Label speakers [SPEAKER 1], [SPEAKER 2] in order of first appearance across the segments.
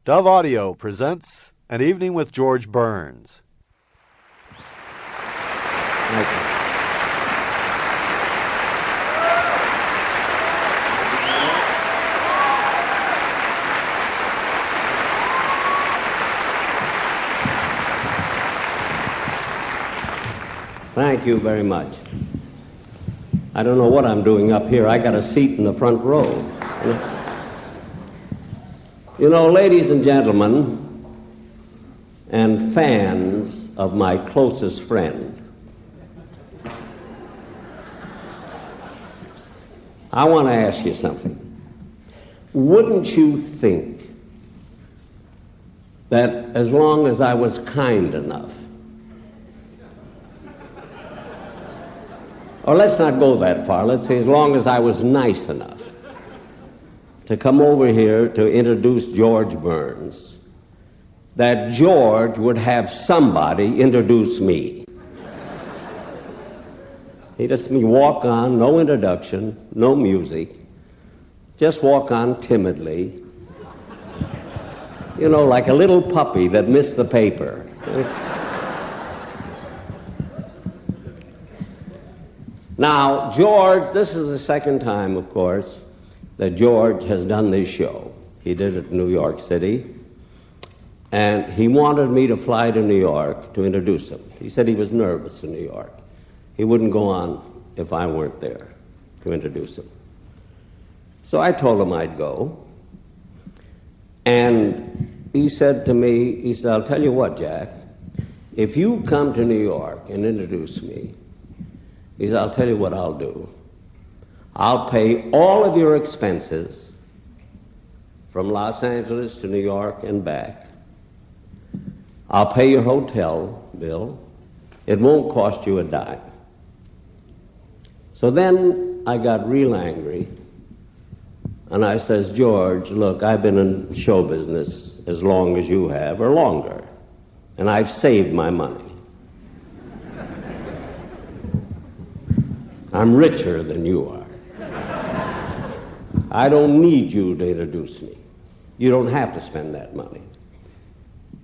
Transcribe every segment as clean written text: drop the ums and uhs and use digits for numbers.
[SPEAKER 1] Dove Audio presents An Evening with George Burns.
[SPEAKER 2] Thank you. Thank you very much. I don't know what I'm doing up here. I got a seat in the front row. You know, ladies and gentlemen, and fans of my closest friend, I want to ask you something. Wouldn't you think that as long as I was kind enough, or let's not go that far, let's say as long as I was nice enough to come over here to introduce George Burns, that George would have somebody introduce me. He just me walk on, no introduction, no music, just walk on timidly, you know, like a little puppy that missed the paper. Now, George, this is the second time, of course, that George has done this show. He did it in New York City, and he wanted me to fly to New York to introduce him. He said he was nervous in New York. He wouldn't go on if I weren't there to introduce him. So I told him I'd go, and he said to me, he said, I'll tell you what, Jack, if you come to New York and introduce me, he said, I'll tell you what I'll do. I'll pay all of your expenses from Los Angeles to New York and back. I'll pay your hotel bill. It won't cost you a dime. So then I got real angry, and I says, George, look, I've been in show business as long as you have, or longer, and I've saved my money. I'm richer than you are. I don't need you to introduce me. You don't have to spend that money.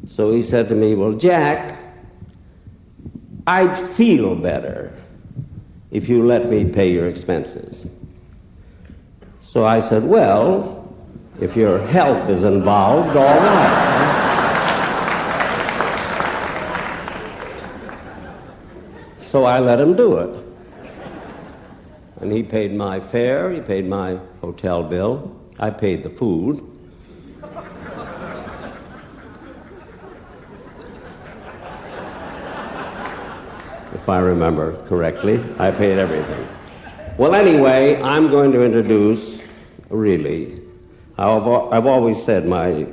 [SPEAKER 2] So he said to me, well, Jack, I'd feel better if you let me pay your expenses. So I said, well, if your health is involved, all right. So I let him do it. And he paid my fare, he paid my hotel bill, I paid the food. If I remember correctly, I paid everything. Well, anyway, I'm going to introduce, really, I've always said my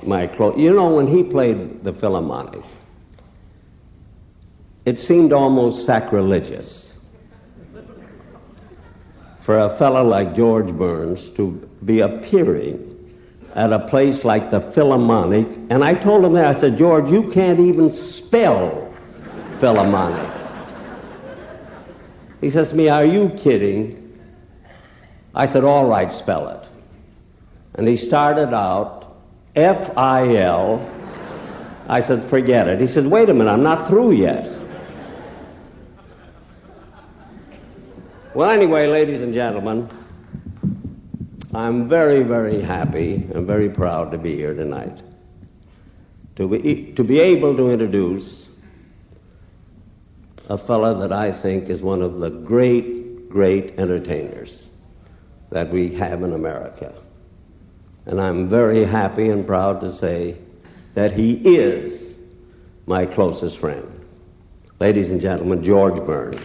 [SPEAKER 2] you know, when he played the Philharmonic, it seemed almost sacrilegious for a fellow like George Burns to be appearing at a place like the Philharmonic. And I told him that, I said, George, you can't even spell Philharmonic. He says to me, are you kidding? I said, all right, spell it. And he started out, F-I-L. I said, forget it. He said, wait a minute, I'm not through yet. Well, anyway, ladies and gentlemen, I'm very, very happy and very proud to be here tonight. To be able to introduce a fella that I think is one of the great, great entertainers that we have in America. And I'm very happy and proud to say that he is my closest friend. Ladies and gentlemen, George Burns.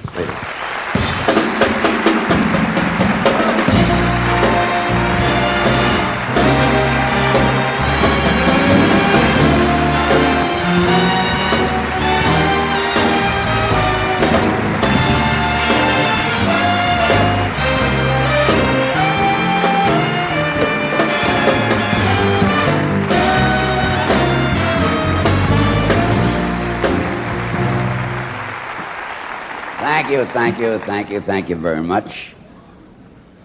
[SPEAKER 3] Thank you very much.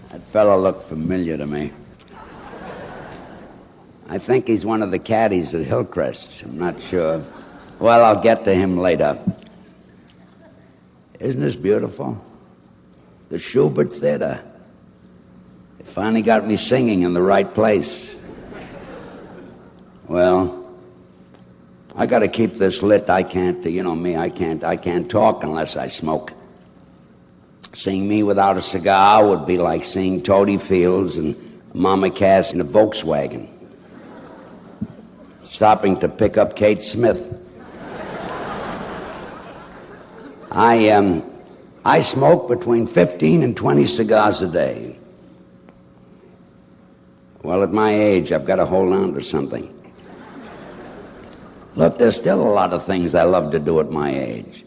[SPEAKER 3] That fellow looked familiar to me. I think he's one of the caddies at Hillcrest. I'm not sure. Well, I'll get to him later. Isn't this beautiful? The Schubert Theater. It finally got me singing in the right place. Well, I got to keep this lit. I can't, you know me, I can't talk unless I smoke. Seeing me without a cigar would be like seeing Toady Fields and Mama Cass in a Volkswagen, stopping to pick up Kate Smith. I smoke between 15 and 20 cigars a day. Well, at my age, I've got to hold on to something. Look, there's still a lot of things I love to do at my age.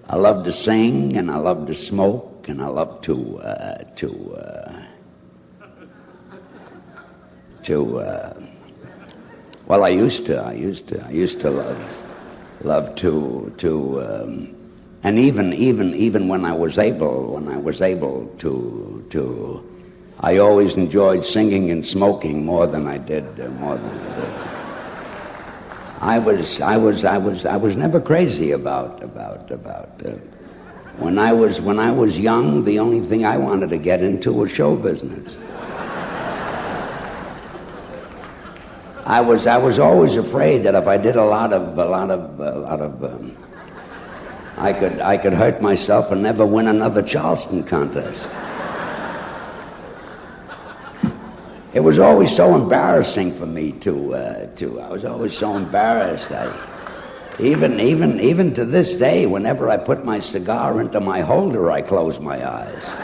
[SPEAKER 3] I love to sing, and I love to smoke, and I love well, I used to love to, and even when I was able to, I always enjoyed singing and smoking more than I did. I was never crazy about. When I was young, the only thing I wanted to get into was show business. I was always afraid that if I did a lot of I could hurt myself and never win another Charleston contest. It was always so embarrassing for me I was always so embarrassed. Even to this day, whenever I put my cigar into my holder, I close my eyes.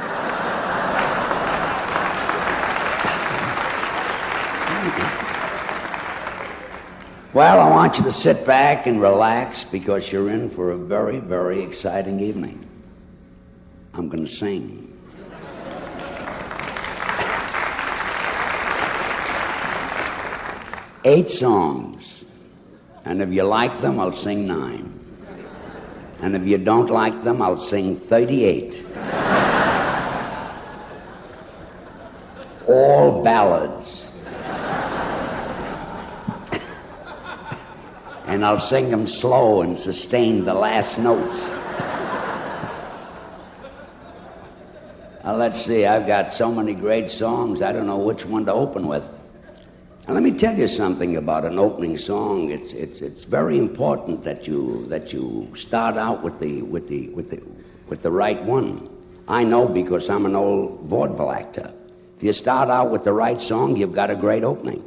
[SPEAKER 3] Well, I want you to sit back and relax because you're in for a very, very exciting evening. I'm going to sing. Eight songs, and if you like them, I'll sing 9. And if you don't like them, I'll sing 38. All ballads. And I'll sing them slow and sustain the last notes. Let's see, I've got so many great songs, I don't know which one to open with. And let me tell you something about an opening song. It's very important that you start out with the right one. I know because I'm an old vaudeville actor. If you start out with the right song, you've got a great opening.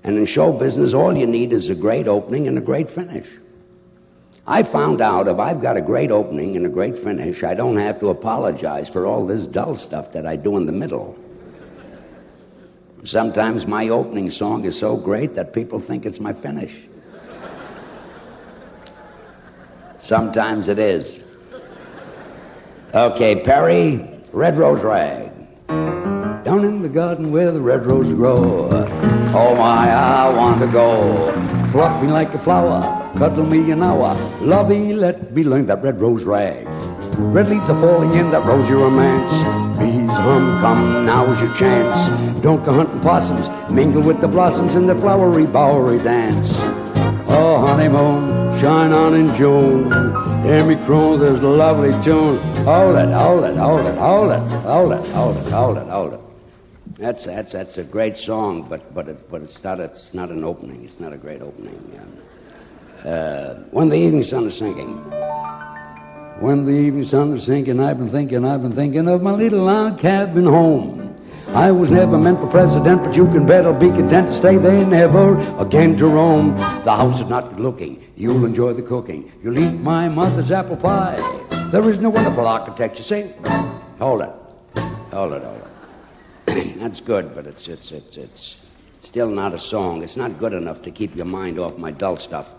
[SPEAKER 3] And in show business, all you need is a great opening and a great finish. I found out if I've got a great opening and a great finish, I don't have to apologize for all this dull stuff that I do in the middle. Sometimes my opening song is so great that people think it's my finish. Sometimes it is. Okay, Perry, Red Rose Rag. Down in the garden where the red roses grow, oh my, I want to go. Pluck me like a flower, cuddle me an hour, lovey, let me learn that red rose rag. Red leaves are falling in that rosy romance. Bees hum, come, now's your chance. Don't go hunting possums, mingle with the blossoms in the flowery, bowery dance. Oh, honeymoon, shine on in June. Hear me croon this lovely tune. Hold it, hold it, hold it, hold it, hold it, hold it, hold it, hold it. That's a great song, but it's not an opening. It's not a great opening. When the evening sun is sinking. When the evening sun is sinking, I've been thinking of my little log cabin home. I was never meant for president, but you can bet I'll be content to stay there never again to roam. The house is not good looking, you'll enjoy the cooking. You'll eat my mother's apple pie. There is no wonderful architecture, see? Hold it. That's good, but it's still not a song. It's not good enough to keep your mind off my dull stuff.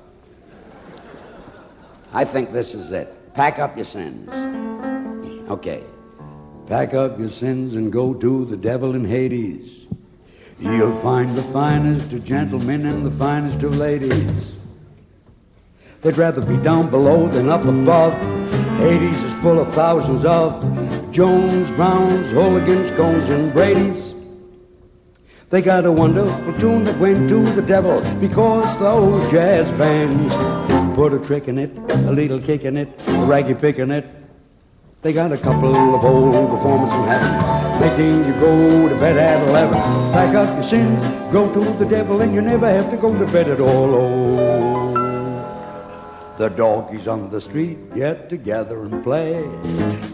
[SPEAKER 3] I think this is it. Pack up your sins. Okay. Pack up your sins and go to the devil in Hades. You'll find the finest of gentlemen and the finest of ladies. They'd rather be down below than up above. Hades is full of thousands of Jones, Browns, Hooligans, Cones, and Bradys. They got a wonderful tune that went to the devil because those jazz bands put a trick in it, a little kick in it, a raggy pick in it. They got a couple of old performers from heaven, making you go to bed at 11. Pack up your sins, go to the devil, and you never have to go to bed at all. Oh, the doggies on the street get together and play.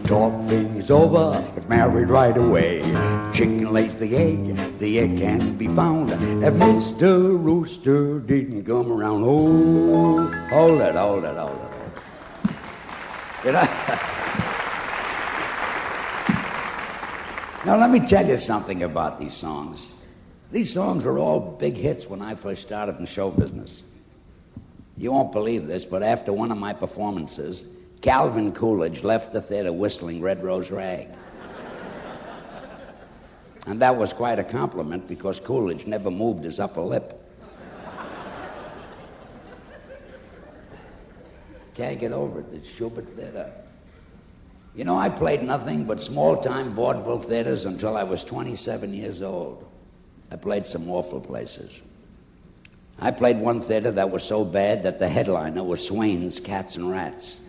[SPEAKER 3] Talk things over, get married right away. Chicken lays the egg can't be found. If Mr. Rooster didn't come around, oh, hold it. Did I? Now, let me tell you something about these songs. These songs were all big hits when I first started in show business. You won't believe this, but after one of my performances, Calvin Coolidge left the theater whistling Red Rose Rag. And that was quite a compliment because Coolidge never moved his upper lip. Can't get over it, the Schubert Theater. You know, I played nothing but small-time vaudeville theaters until I was 27 years old. I played some awful places. I played one theater that was so bad that the headliner was Swain's Cats and Rats.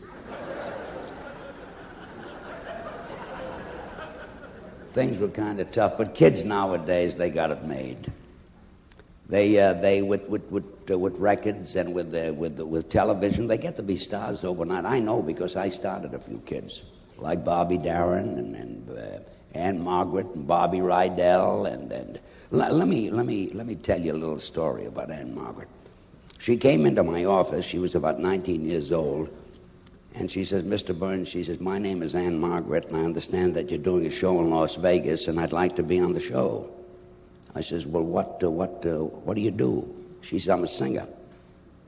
[SPEAKER 3] Things were kind of tough, but kids nowadays, they got it made. They with records and with television, they get to be stars overnight. I know because I started a few kids, like Bobby Darin and Ann Margaret and Bobby Rydell and let me tell you a little story about Ann Margaret. She came into my office. She was about 19 years old, and she says, "Mr. Burns," she says, "my name is Ann Margaret, and I understand that you're doing a show in Las Vegas, and I'd like to be on the show." I says, "Well, what do you do?" She says, "I'm a singer."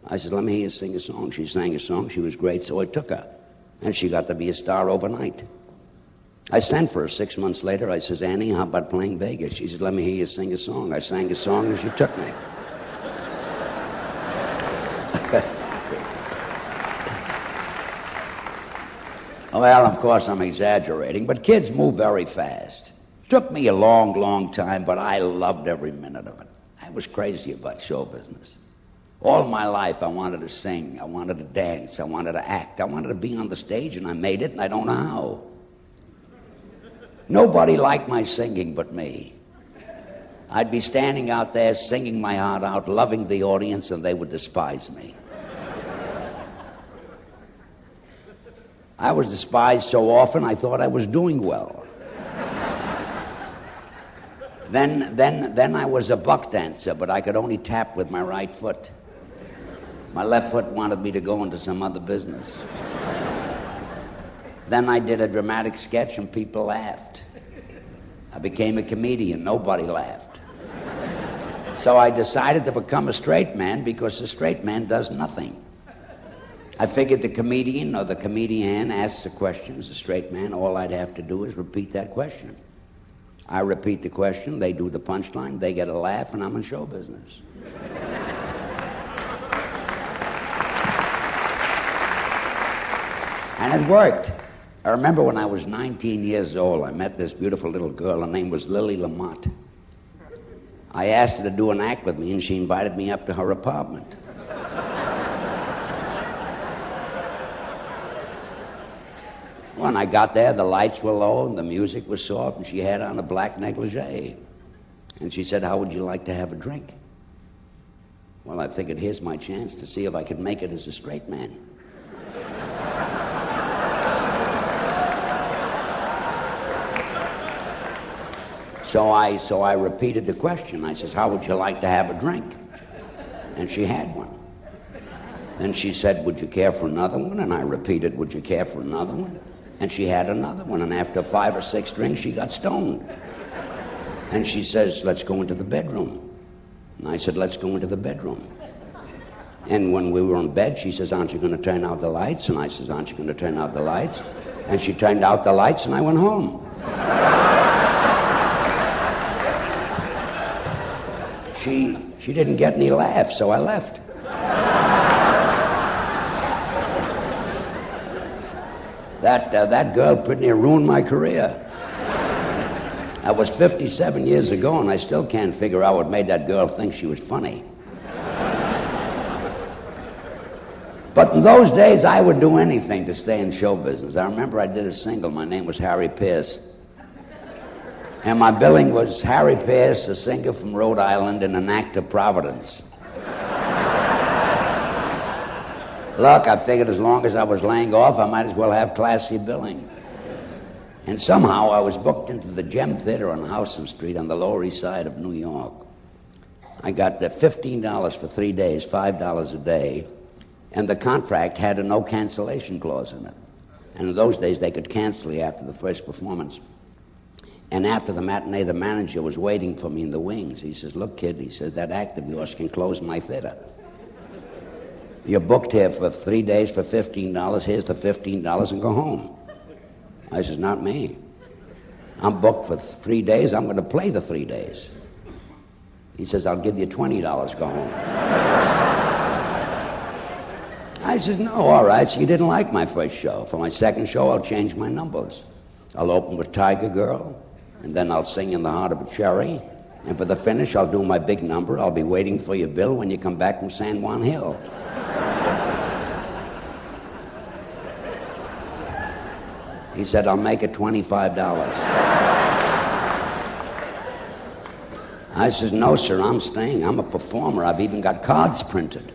[SPEAKER 3] I said, "Let me hear you sing a song." She sang a song. She was great, so I took her, and she got to be a star overnight. I sent for her 6 months later. I says, "Annie, how about playing Vegas?" She said, "Let me hear you sing a song." I sang a song, and she took me. Well, of course, I'm exaggerating, but kids move very fast. Took me a long, long time, but I loved every minute of it. I was crazy about show business. All my life, I wanted to sing, I wanted to dance, I wanted to act, I wanted to be on the stage, and I made it, and I don't know how. Nobody liked my singing but me. I'd be standing out there singing my heart out, loving the audience, and they would despise me. I was despised so often, I thought I was doing well. Then I was a buck dancer, but I could only tap with my right foot. My left foot wanted me to go into some other business. Then I did a dramatic sketch and people laughed. I became a comedian, nobody laughed. So I decided to become a straight man because the straight man does nothing. I figured the comedian or the comedienne asks the questions, the straight man, all I'd have to do is repeat that question. I repeat the question, they do the punchline, they get a laugh, and I'm in show business. And it worked. I remember when I was 19 years old, I met this beautiful little girl. Her name was Lily Lamont. I asked her to do an act with me, and she invited me up to her apartment. When I got there, the lights were low and the music was soft, and she had on a black negligee. And she said, "How would you like to have a drink?" Well, I figured, here's my chance to see if I could make it as a straight man. So I repeated the question. I says, "How would you like to have a drink?" And she had one. Then she said, "Would you care for another one?" And I repeated, "Would you care for another one?" And she had another one, and after 5 or 6 drinks, she got stoned. And she says, "Let's go into the bedroom." And I said, "Let's go into the bedroom." And when we were in bed, she says, "Aren't you going to turn out the lights?" And I says, "Aren't you going to turn out the lights?" And she turned out the lights, and I went home. She didn't get any laughs, so I left. That girl pretty near ruined my career.
[SPEAKER 2] That was 57 years ago, and I still can't figure out what made that girl think she was funny. But in those days, I would do anything to stay in show business. I remember I did a single. My name was Harry Pierce. And my billing was Harry Pierce, a singer from Rhode Island and an act of Providence. Look, I figured as long as I was laying off, I might as well have classy billing. And somehow I was booked into the Gem Theater on Houston Street on the Lower East Side of New York. I got $15 for 3 days, $5 a day, and the contract had a no cancellation clause in it. And in those days, they could cancel you after the first performance. And after the matinee, the manager was waiting for me in the wings. He says, look, kid, he says, that act of yours can close my theater. You're booked here for 3 days for $15. Here's the $15 and go home. I says, not me. I'm booked for 3 days. I'm going to play the 3 days. He says, I'll give you $20. Go home. I says, no, all right. So you didn't like my first show. For my second show, I'll change my numbers. I'll open with Tiger Girl, and then I'll sing In the Heart of a Cherry. And for the finish, I'll do my big number. I'll be waiting for your bill when you come back from San Juan Hill. He said, I'll make it $25. I says, no, sir, I'm staying. I'm a performer. I've even got cards printed.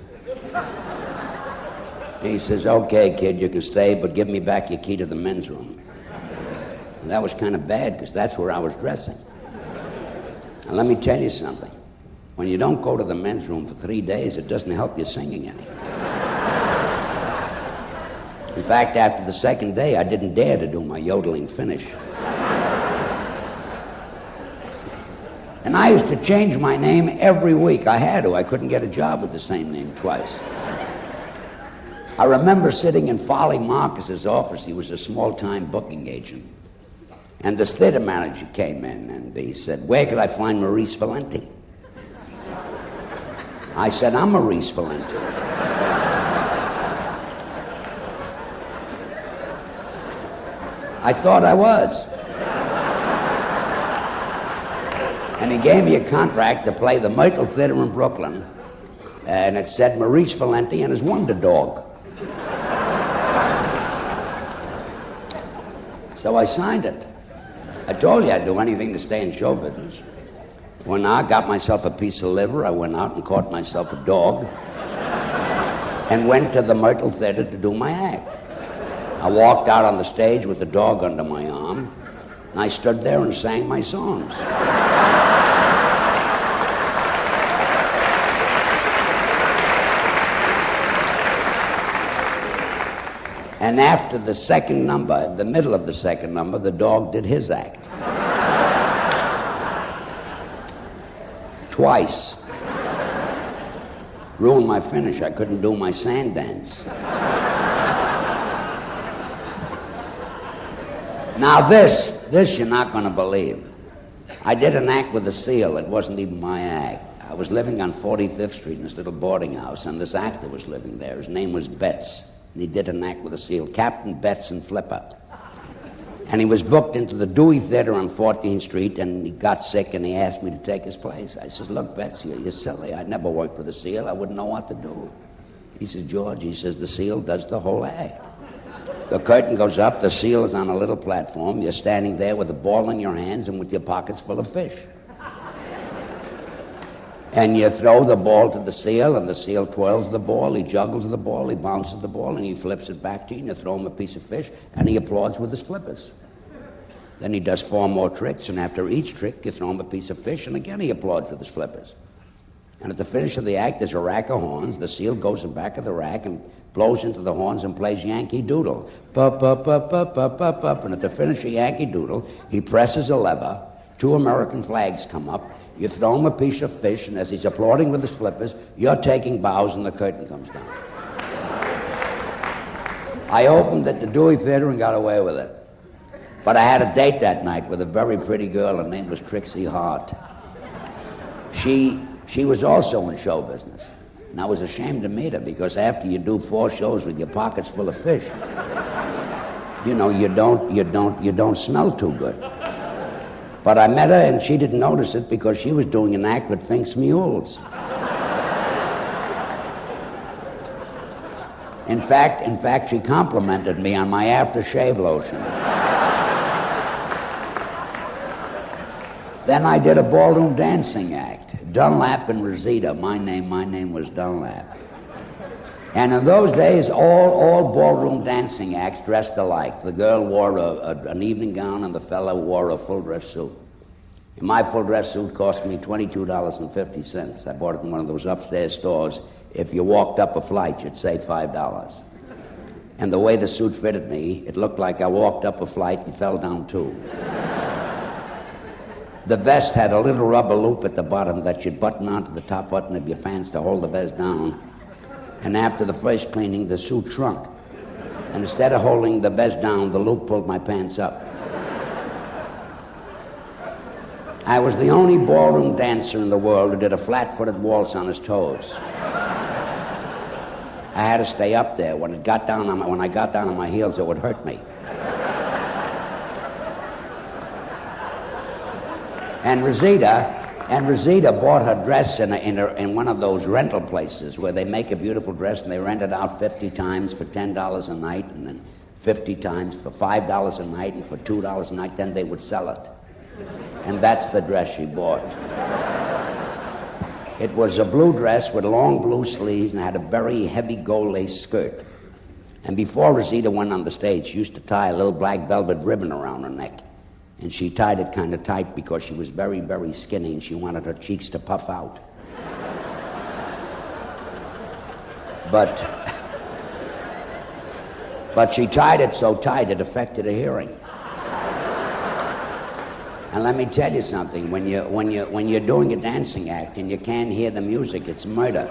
[SPEAKER 2] He says, okay, kid, you can stay, but give me back your key to the men's room. And that was kind of bad, because that's where I was dressing. And let me tell you something. When you don't go to the men's room for 3 days, it doesn't help you singing any. In fact, after the second day, I didn't dare to do my yodeling finish. And I used to change my name every week. I had to. I couldn't get a job with the same name twice. I remember sitting in Folly Marcus's office. He was a small-time booking agent. And the theater manager came in, and he said, where could I find Maurice Valenti? I said, I'm Maurice Valenti. I thought I was. And he gave me a contract to play the Myrtle Theater in Brooklyn, and it said Maurice Valenti and his Wonder Dog. So I signed it. I told you I'd do anything to stay in show business. When I got myself a piece of liver, I went out and caught myself a dog and went to the Myrtle Theater to do my act. I walked out on the stage with the dog under my arm, and I stood there and sang my songs. And after the second number, in the middle of the second number, the dog did his act. Twice. Ruined my finish. I couldn't do my sand dance. Now this you're not going to believe. I did an act with a seal. It wasn't even my act. I was living on 45th Street in this little boarding house, and this actor was living there. His name was Betts, and he did an act with a seal, Captain Betts and Flipper. And he was booked into the Dewey Theater on 14th Street, and he got sick, and he asked me to take his place. I said, look, Betts, you're silly. I never worked with a seal. I wouldn't know what to do. He says, George, he says, the seal does the whole act. The curtain goes up, the seal is on a little platform, you're standing there with a ball in your hands and with your pockets full of fish. And you throw the ball to the seal, and the seal twirls the ball, he juggles the ball, he bounces the ball, and he flips it back to you, and you throw him a piece of fish, and he applauds with his flippers. Then he does 4 more tricks, and after each trick, you throw him a piece of fish, and again he applauds with his flippers. And at the finish of the act, there's a rack of horns, the seal goes in back of the rack, and blows into the horns and plays Yankee Doodle. Pup, pup, pup, pup, pup, pup, pup. And at the finish of Yankee Doodle, he presses a lever, 2 American flags come up, you throw him a piece of fish, and as he's applauding with his flippers, you're taking bows and the curtain comes down. I opened at the Dewey Theater and got away with it. But I had a date that night with a very pretty girl. Her name was Trixie Hart. She was also in show business. And I was ashamed to meet her, because after you do 4 shows with your pockets full of fish, you know, you don't smell too good. But I met her and she didn't notice it because she was doing an act with Fink's Mules. In fact, she complimented me on my aftershave lotion. Then I did a ballroom dancing act. Dunlap and Rosita. My name was Dunlap. And in those days, all ballroom dancing acts dressed alike. The girl wore an evening gown and the fellow wore a full dress suit. And my full dress suit cost me $22.50. I bought it in one of those upstairs stores. If you walked up a flight, you'd save $5. And the way the suit fitted me, it looked like I walked up a flight and fell down too. The vest had a little rubber loop at the bottom that you'd button onto the top button of your pants to hold the vest down. And after the first cleaning, the suit shrunk. And instead of holding the vest down, the loop pulled my pants up. I was the only ballroom dancer in the world who did a flat-footed waltz on his toes. I had to stay up there. When I got down on my heels, it would hurt me. And Rosita bought her dress in one of those rental places where they make a beautiful dress and they rent it out 50 times for $10 a night, and then 50 times for $5 a night, and for $2 a night, then they would sell it. And that's the dress she bought. It was a blue dress with long blue sleeves and had a very heavy gold lace skirt. And before Rosita went on the stage, she used to tie a little black velvet ribbon around her neck. And she tied it kind of tight because she was very, very skinny and she wanted her cheeks to puff out. But she tied it so tight it affected her hearing. And let me tell you something, when you're doing a dancing act and you can't hear the music, it's murder.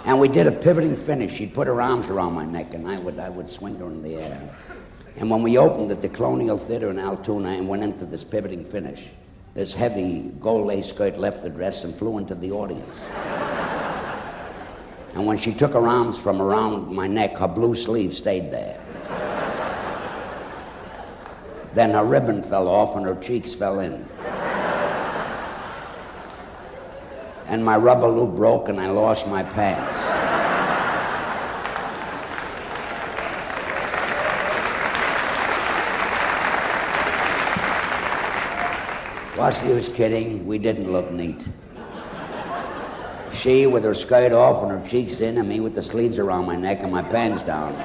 [SPEAKER 2] And we did a pivoting finish. She'd put her arms around my neck and I would swing her in the air. And when we opened at the Colonial Theater in Altoona and went into this pivoting finish, this heavy gold lace skirt left the dress and flew into the audience. And when she took her arms from around my neck, her blue sleeve stayed there. Then her ribbon fell off and her cheeks fell in. And my rubber loop broke and I lost my pants. What's the use kidding? We didn't look neat. She with her skirt off and her cheeks in, and me with the sleeves around my neck and my pants down.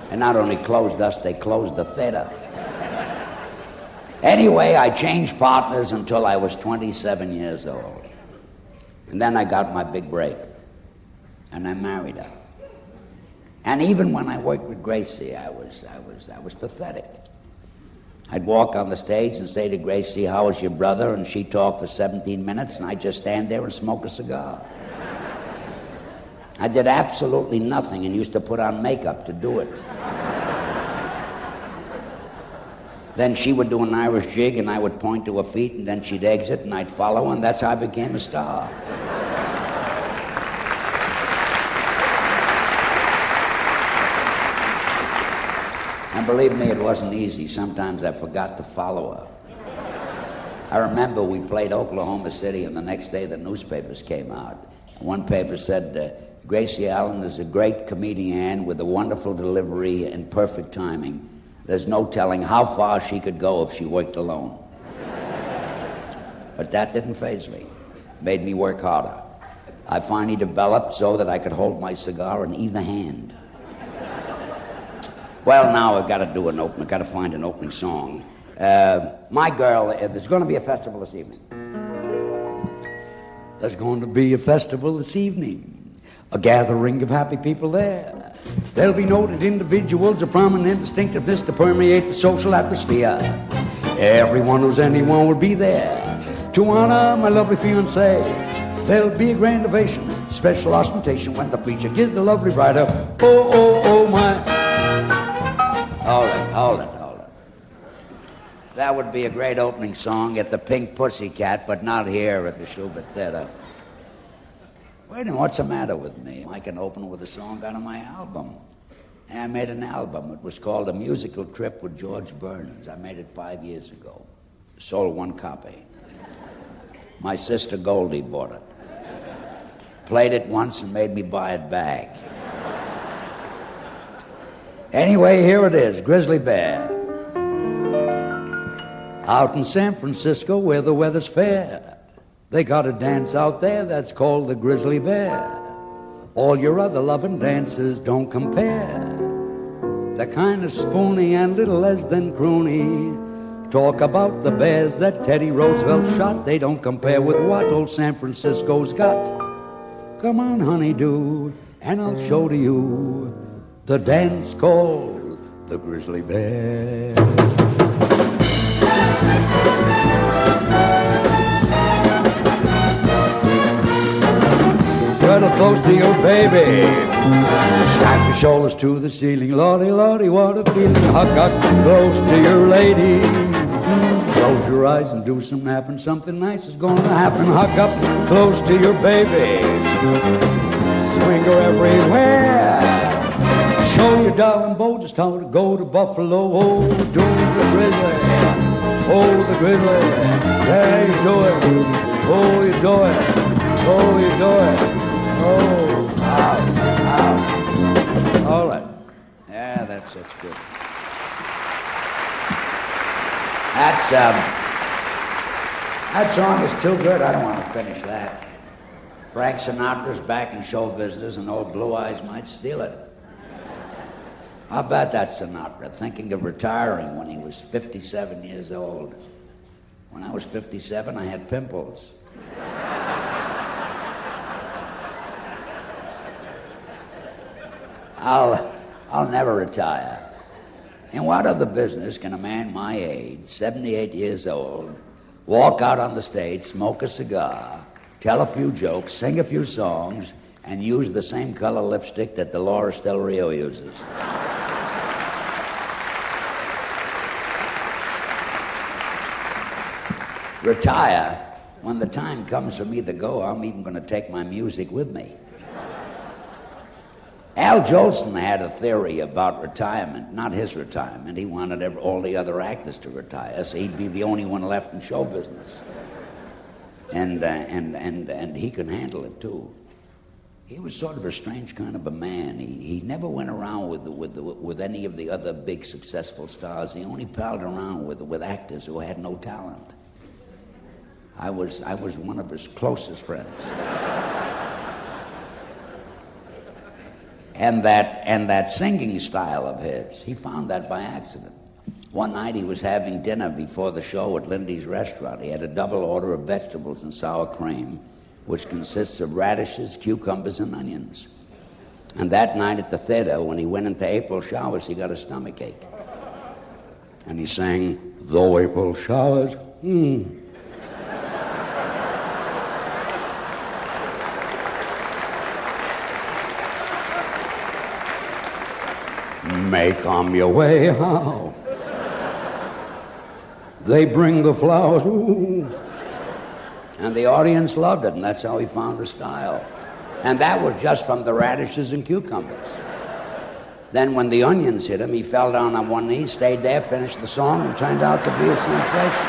[SPEAKER 2] And not only closed us, they closed the theater. Anyway, I changed partners until I was 27 years old. And then I got my big break. And I married her. And even when I worked with Gracie, I was pathetic. I'd walk on the stage and say to Gracie, "How is your brother?" And she'd talk for 17 minutes, and I'd just stand there and smoke a cigar. I did absolutely nothing and used to put on makeup to do it. Then she would do an Irish jig, and I would point to her feet, and then she'd exit, and I'd follow, and that's how I became a star. And believe me, it wasn't easy. Sometimes I forgot to follow her. I remember we played Oklahoma City, and the next day the newspapers came out. One paper said, "Gracie Allen is a great comedienne with a wonderful delivery and perfect timing. There's no telling how far she could go if she worked alone." But that didn't faze me. It made me work harder. I finally developed so that I could hold my cigar in either hand. Well, now I've got to find an opening song. My girl, there's going to be a festival this evening.
[SPEAKER 3] There's going to be a festival this evening, a gathering of happy people there. There'll be noted individuals of prominent distinctiveness to permeate the social atmosphere. Everyone who's anyone will be there to honor my lovely fiancée. There'll be a grand ovation, special ostentation when the preacher gives the lovely bride a "Oh, oh, oh, my."
[SPEAKER 2] Hold it. That would be a great opening song at the Pink Pussycat, but not here at the Schubert Theater. Wait a minute, what's the matter with me? I can open with a song out of my album.
[SPEAKER 3] And I made an album. It was called A Musical Trip with George Burns. I made it 5 years ago. Sold one copy. My sister Goldie bought it. Played it once and made me buy it back. Anyway, here it is, Grizzly Bear. Out in San Francisco where the weather's fair, they got a dance out there that's called the Grizzly Bear. All your other loving dances don't compare. They're kind of spoony and little less than croony. Talk about the bears that Teddy Roosevelt shot. They don't compare with what old San Francisco's got. Come on, honey-do, and I'll show to you the dance called the Grizzly Bear. Cuddle close to your baby. Snap your shoulders to the ceiling. Lordy, lordy, what a feeling. Hug up close to your lady. Close your eyes and do some napping. Something nice is going to happen. Hug up close to your baby. Swing her everywhere. Show your darling beau just how to go to Buffalo. Oh, do the grizzly. Oh, the grizzly. Yeah, you do it. Oh, you do it. Oh, you do it. Oh, out. All right. Yeah, that's good. That song is too good. I don't want to finish that. Frank Sinatra's back in show business and old Blue Eyes might steal it. How about that Sinatra, thinking of retiring when he was 57 years old? When I was 57, I had pimples. I'll never retire. In what other business can a man my age, 78 years old, walk out on the stage, smoke a cigar, tell a few jokes, sing a few songs, and use the same color lipstick that Dolores Del Rio uses? Retire? When the time comes for me to go, I'm even going to take my music with me. Al Jolson had a theory about retirement, not his retirement. He wanted all the other actors to retire, so he'd be the only one left in show business. And he could handle it too. He was sort of a strange kind of a man. He never went around with any of the other big successful stars. He only palled around with actors who had no talent. I was one of his closest friends. And that singing style of his, he found that by accident. One night he was having dinner before the show at Lindy's restaurant. He had a double order of vegetables and sour cream, which consists of radishes, cucumbers, and onions. And that night at the theater, when he went into April showers, he got a stomachache. And he sang, "Though April showers, may come your way, how they bring the flowers, ooh." And the audience loved it, and that's how he found the style. And that was just from the radishes and cucumbers. Then when the onions hit him, he fell down on one knee, stayed there, finished the song, and turned out to be a sensation.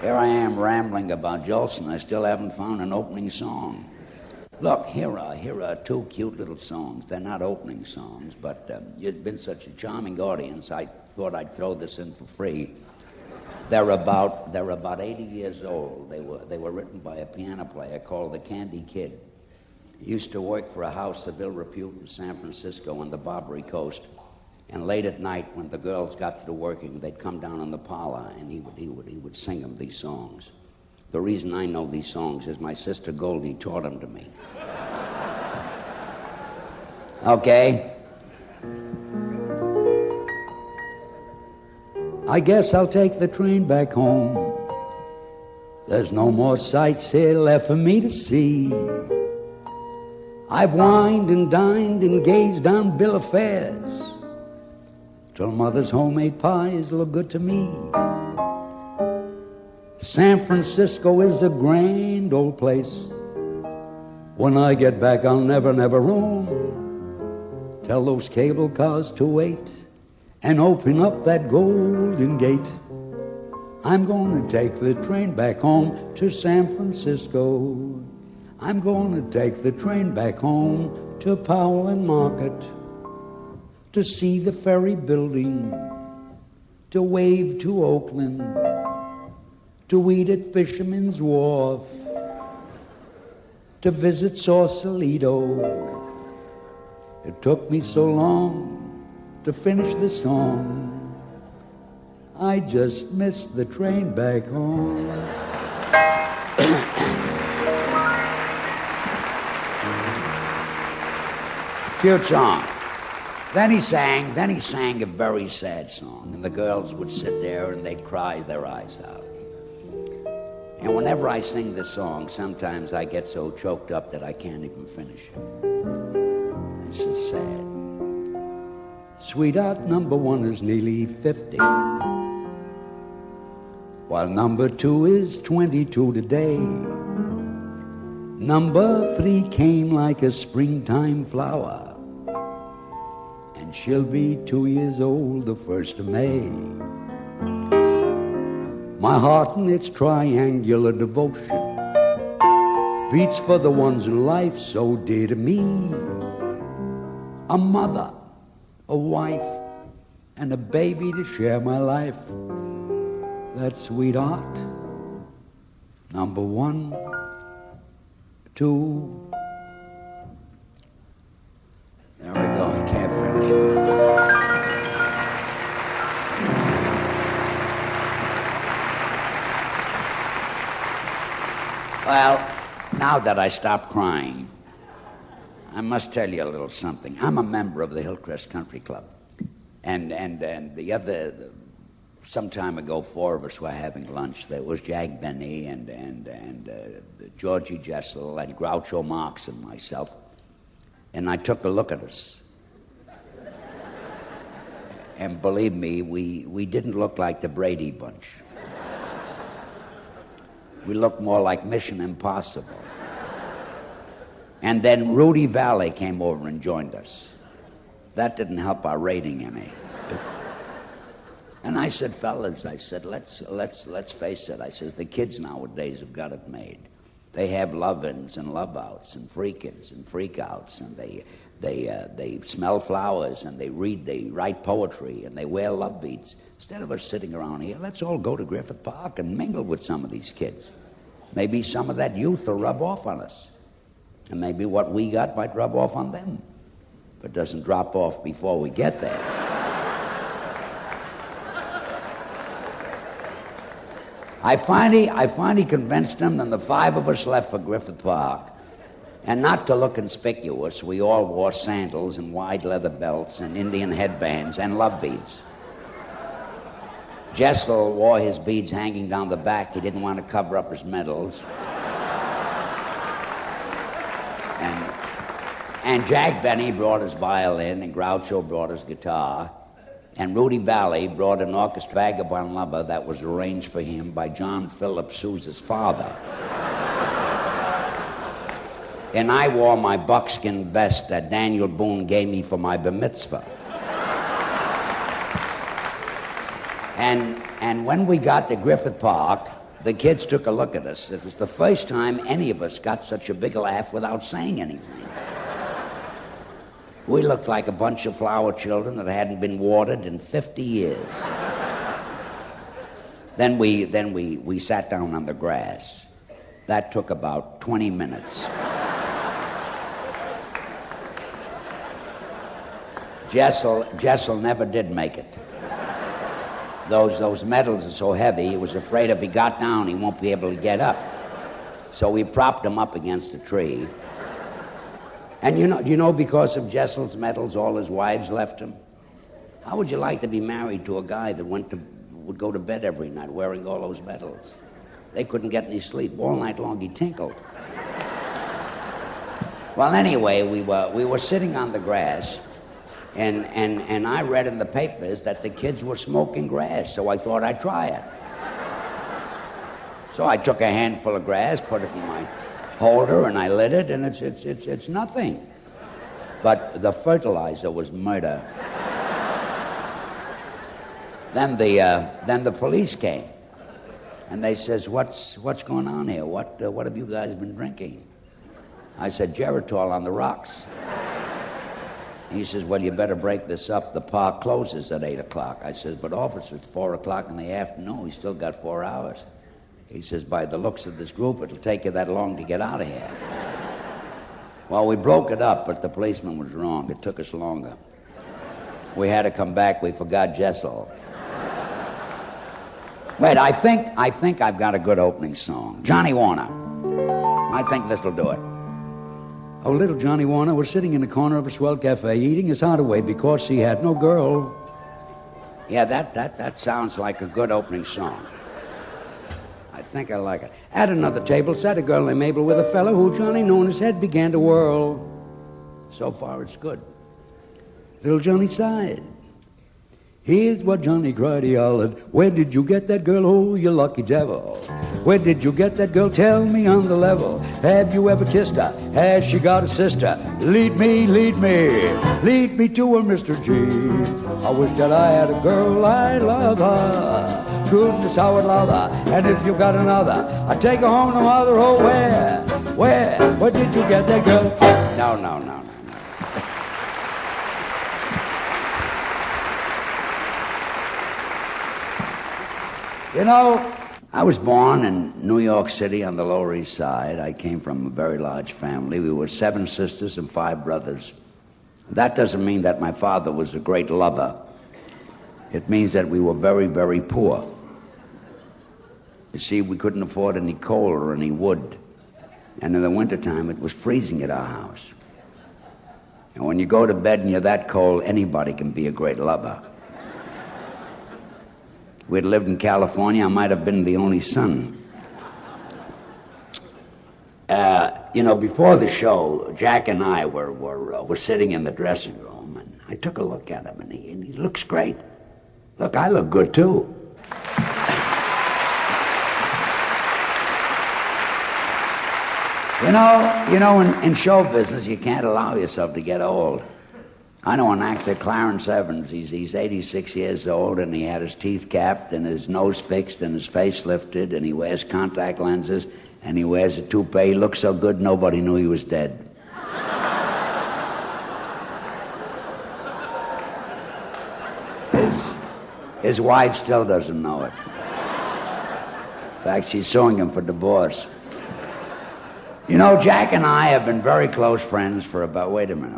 [SPEAKER 3] Here I am rambling about Jolson. I still haven't found an opening song. Look, here are two cute little songs. They're not opening songs, but you've been such a charming audience, I thought I'd throw this in for free. They're about 80 years old. They were written by a piano player called the Candy Kid. He used to work for a house of ill repute in San Francisco on the Barbary Coast. And late at night, when the girls got through working, they'd come down in the parlor, and he would sing them these songs. The reason I know these songs is my sister Goldie taught them to me. Okay? I guess I'll take the train back home. There's no more sights here left for me to see. I've wined and dined and gazed on bill of fares till mother's homemade pies look good to me. San Francisco is a grand old place. When I get back, I'll never, never roam. Tell those cable cars to wait and open up that golden gate. I'm going to take the train back home to San Francisco. I'm going to take the train back home to Powell and Market, to see the ferry building, to wave to Oakland, to eat at Fisherman's Wharf, to visit Sausalito. It took me so long to finish the song. I just missed the train back home. Cute song. Then he sang a very sad song, and the girls would sit there and they'd cry their eyes out. And whenever I sing this song, sometimes I get so choked up that I can't even finish it. This is sad. Sweetheart number one is nearly 50, while number two is 22 today. Number three came like a springtime flower, and she'll be 2 years old the 1st of May. My heart in its triangular devotion beats for the ones in life so dear to me. A mother, a wife, and a baby to share my life. That's sweetheart number one, two. There we go, I can't finish it. Well, now that I stopped crying, I must tell you a little something. I'm a member of the Hillcrest Country Club. And some time ago, 4 of us were having lunch. There was Jack Benny and Georgie Jessel and Groucho Marx and myself. And I took a look at us. And believe me, we didn't look like the Brady Bunch. We looked more like Mission Impossible. And then Rudy Valley came over and joined us. That didn't help our rating any. And I said, fellas, I said, let's face it. I says, the kids nowadays have got it made. They have love-ins and love-outs and freak-ins and freak-outs, and they smell flowers, and they write poetry, and they wear love beads. Instead of us sitting around here, let's all go to Griffith Park and mingle with some of these kids. Maybe some of that youth will rub off on us. And maybe what we got might rub off on them. If it doesn't drop off before we get there. I finally convinced them, and the 5 of us left for Griffith Park. And not to look conspicuous, we all wore sandals and wide leather belts and Indian headbands and love beads. Jessel wore his beads hanging down the back. He didn't want to cover up his medals. And Jack Benny brought his violin, and Groucho brought his guitar, and Rudy Valley brought an orchestra vagabond lover that was arranged for him by John Philip Sousa's father. And I wore my buckskin vest that Daniel Boone gave me for my bar mitzvah. And when we got to Griffith Park, the kids took a look at us. It was the first time any of us got such a big laugh without saying anything. We looked like a bunch of flower children that hadn't been watered in 50 years. Then we sat down on the grass. That took about 20 minutes. Jessel never did make it. Those medals are so heavy, he was afraid if he got down, he won't be able to get up. So we propped him up against a tree. And you know, because of Jessel's medals, all his wives left him. How would you like to be married to a guy that would go to bed every night wearing all those medals? They couldn't get any sleep. All night long he tinkled. Well, anyway, we were sitting on the grass, and I read in the papers that the kids were smoking grass, so I thought I'd try it. So I took a handful of grass, put it in my holder, and I lit it, and it's nothing. But the fertilizer was murder. Then the police came, and they says, "What's going on here? What have you guys been drinking?" I said, "Geritol on the rocks." He says, "Well, you better break this up. The park closes at 8 o'clock." I says, "But officer, it's 4 o'clock in the afternoon. We still got 4 hours." He says, "By the looks of this group, it'll take you that long to get out of here." Well, we broke it up, but the policeman was wrong. It took us longer. We had to come back. We forgot Jessel. Wait, I think I've got a good opening song. Johnny Warner. I think this'll do it. Oh, little Johnny Warner was sitting in the corner of a swell cafe eating his heart away because he had no girl. Yeah, that sounds like a good opening song. I think I like it. At another table sat a girl named Mabel with a fellow who Johnny knew, and his head began to whirl. So far, it's good. Little Johnny sighed. Here's what Johnny cried, he hollered. "Where did you get that girl? Oh, you lucky devil. Where did you get that girl? Tell me on the level. Have you ever kissed her? Has she got a sister? Lead me, lead me. Lead me to her, Mr. G. I wish that I had a girl, I love her. Goodness, I would love her. And if you got another, I'd take her home to mother. Oh, where did you get that girl?" No. You know, I was born in New York City on the Lower East Side. I came from a very large family. We were 7 sisters and 5 brothers. That doesn't mean that my father was a great lover. It means that we were very, very poor. You see, we couldn't afford any coal or any wood. And in the wintertime, it was freezing at our house. And when you go to bed and you're that cold, anybody can be a great lover. We'd lived in California. I might have been the only son. Before the show, Jack and I were sitting in the dressing room, and I took a look at him, and he looks great. Look, I look good too. In show business, you can't allow yourself to get old. I know an actor, Clarence Evans. He's 86 years old, and he had his teeth capped and his nose fixed and his face lifted, and he wears contact lenses, and he wears a toupee. He looks so good, nobody knew he was dead. His wife still doesn't know it. In fact, she's suing him for divorce. You know, Jack and I have been very close friends for about... Wait a minute.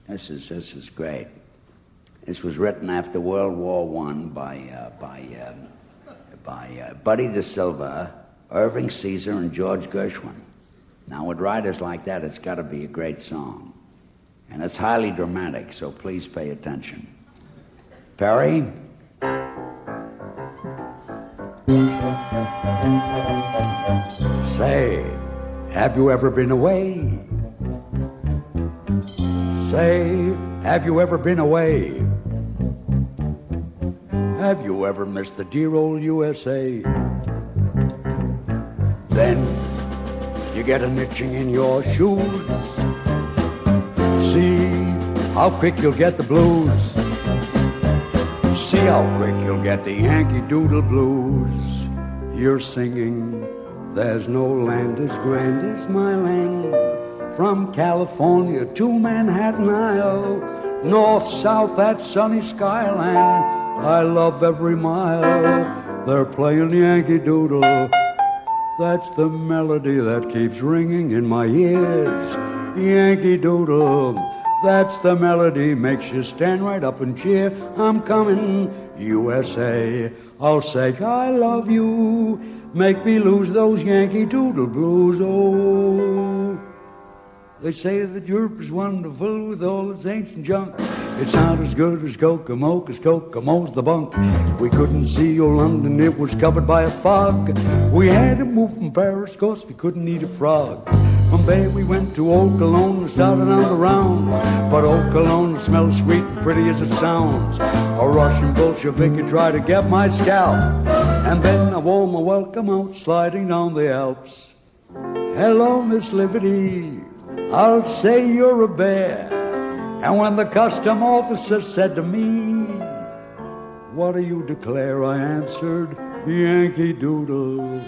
[SPEAKER 3] This is great. This was written after World War I by Buddy De Silva, Irving Caesar, and George Gershwin. Now, with writers like that, it's got to be a great song. And it's highly dramatic, so please pay attention. Perry? Say, have you ever been away? Say, have you ever been away? Have you ever missed the dear old USA? Then you get an itching in your shoes. See how quick you'll get the blues. See how quick you'll get the Yankee Doodle blues. You're singing, there's no land as grand as my land. From California to Manhattan Isle, north, south, that sunny skyline, I love every mile. They're playing Yankee Doodle. That's the melody that keeps ringing in my ears. Yankee Doodle, that's the melody, makes you stand right up and cheer. I'm coming, USA. I'll say I love you, make me lose those Yankee Doodle blues. Oh, they say that Europe is wonderful with all its ancient junk. It's not as good as Kokomo, 'cause Kokomo's the bunk. We couldn't see old London, it was covered by a fog. We had to move from Paris, 'cause we couldn't eat a frog. From there we went to Old Cologne and started on the round. But Old Cologne smells sweet and pretty as it sounds. A Russian Bolshevik tried to get my scalp, and then I wore my welcome out sliding down the Alps. Hello, Miss Liberty, I'll say you're a bear. And when the custom officer said to me, what do you declare? I answered, Yankee Doodle.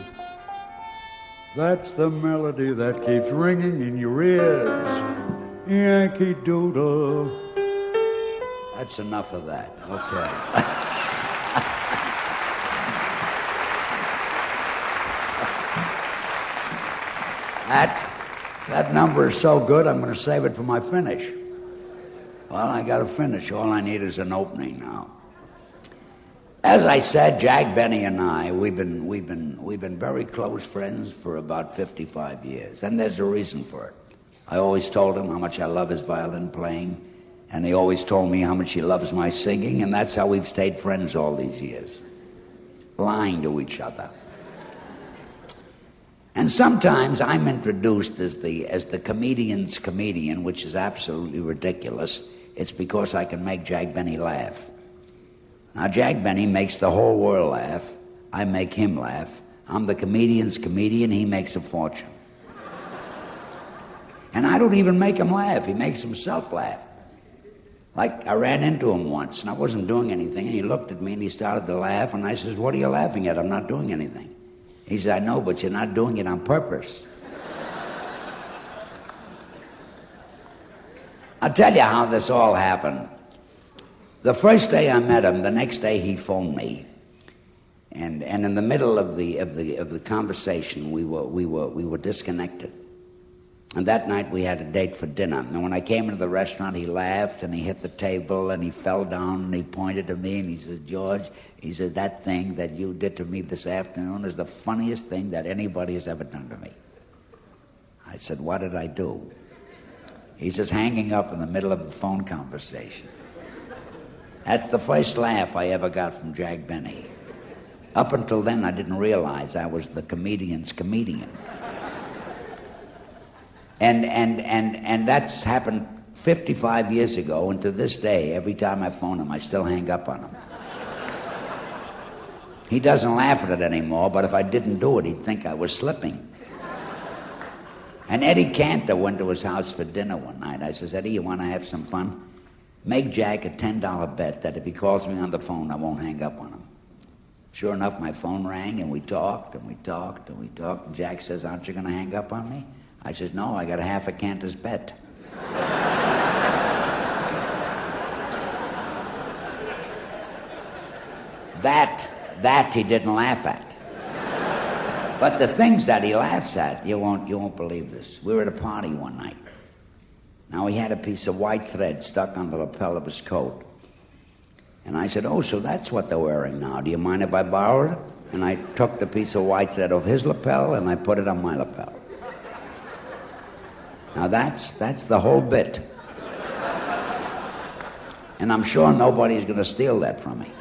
[SPEAKER 3] That's the melody that keeps ringing in your ears. Yankee Doodle. That's enough of that. Okay. That number is so good, I'm going to save it for my finish. Well, I got to finish. All I need is an opening now. As I said, Jack Benny and I, we've been very close friends for about 55 years, and there's a reason for it. I always told him how much I love his violin playing, and he always told me how much he loves my singing, and that's how we've stayed friends all these years, lying to each other. And sometimes I'm introduced as the comedian's comedian, which is absolutely ridiculous. It's because I can make Jack Benny laugh. Now, Jack Benny makes the whole world laugh. I make him laugh. I'm the comedian's comedian. He makes a fortune. And I don't even make him laugh. He makes himself laugh. Like, I ran into him once, and I wasn't doing anything, and he looked at me, and he started to laugh, and I says, what are you laughing at? I'm not doing anything. He said, I know, but you're not doing it on purpose. I'll tell you how this all happened. The first day I met him, the next day he phoned me, and in the middle of the conversation, we were disconnected. And that night we had a date for dinner. And when I came into the restaurant, he laughed and he hit the table and he fell down and he pointed to me and he said, George, he said, that thing that you did to me this afternoon is the funniest thing that anybody has ever done to me. I said, what did I do? He says, hanging up in the middle of the phone conversation. That's the first laugh I ever got from Jack Benny. Up until then, I didn't realize I was the comedian's comedian. And that's happened 55 years ago, and to this day, every time I phone him, I still hang up on him. He doesn't laugh at it anymore, but if I didn't do it, he'd think I was slipping. And Eddie Cantor went to his house for dinner one night. I says, Eddie, you want to have some fun? Make Jack a $10 bet that if he calls me on the phone, I won't hang up on him. Sure enough, my phone rang, and we talked, and we talked, and we talked. And Jack says, aren't you going to hang up on me? I said, no, I got a half a Cantor's bet. That he didn't laugh at. But the things that he laughs at, you won't believe this. We were at a party one night. Now, he had a piece of white thread stuck on the lapel of his coat. And I said, oh, so that's what they're wearing now. Do you mind if I borrow it? And I took the piece of white thread off his lapel and I put it on my lapel. Now, that's the whole bit. And I'm sure nobody's going to steal that from me.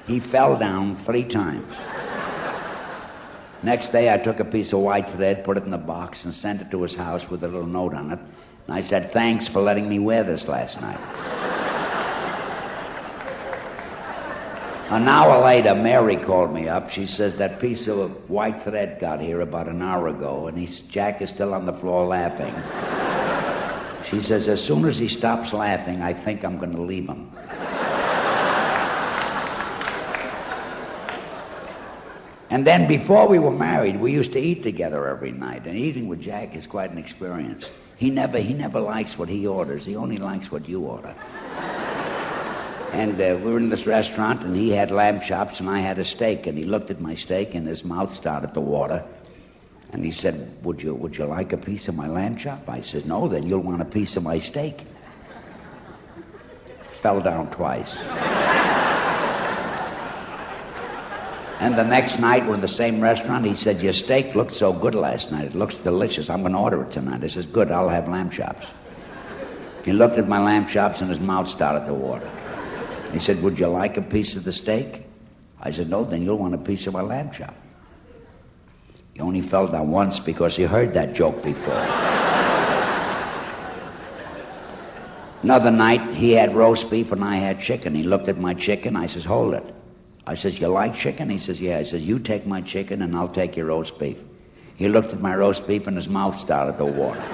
[SPEAKER 3] He fell down 3 times. Next day, I took a piece of white thread, put it in the box, and sent it to his house with a little note on it. And I said, thanks for letting me wear this last night. An hour later, Mary called me up. She says that piece of white thread got here about an hour ago, and Jack is still on the floor laughing. She says, as soon as he stops laughing, I think I'm going to leave him. And then before we were married, we used to eat together every night, and eating with Jack is quite an experience. He never likes what he orders. He only likes what you order. And we were in this restaurant, and he had lamb chops, and I had a steak. And he looked at my steak, and his mouth started to water. And he said, would you like a piece of my lamb chop? I said, no, then you'll want a piece of my steak. Fell down twice. And the next night, we're in the same restaurant. He said, your steak looked so good last night. It looks delicious. I'm going to order it tonight. I says, good, I'll have lamb chops. He looked at my lamb chops and his mouth started to water. He said, would you like a piece of the steak? I said, no, then you'll want a piece of my lamb chop. He only fell down once because he heard that joke before. Another night, he had roast beef and I had chicken. He looked at my chicken. I says, hold it. I says, you like chicken? He says, yeah. I says, you take my chicken and I'll take your roast beef. He looked at my roast beef and his mouth started to water.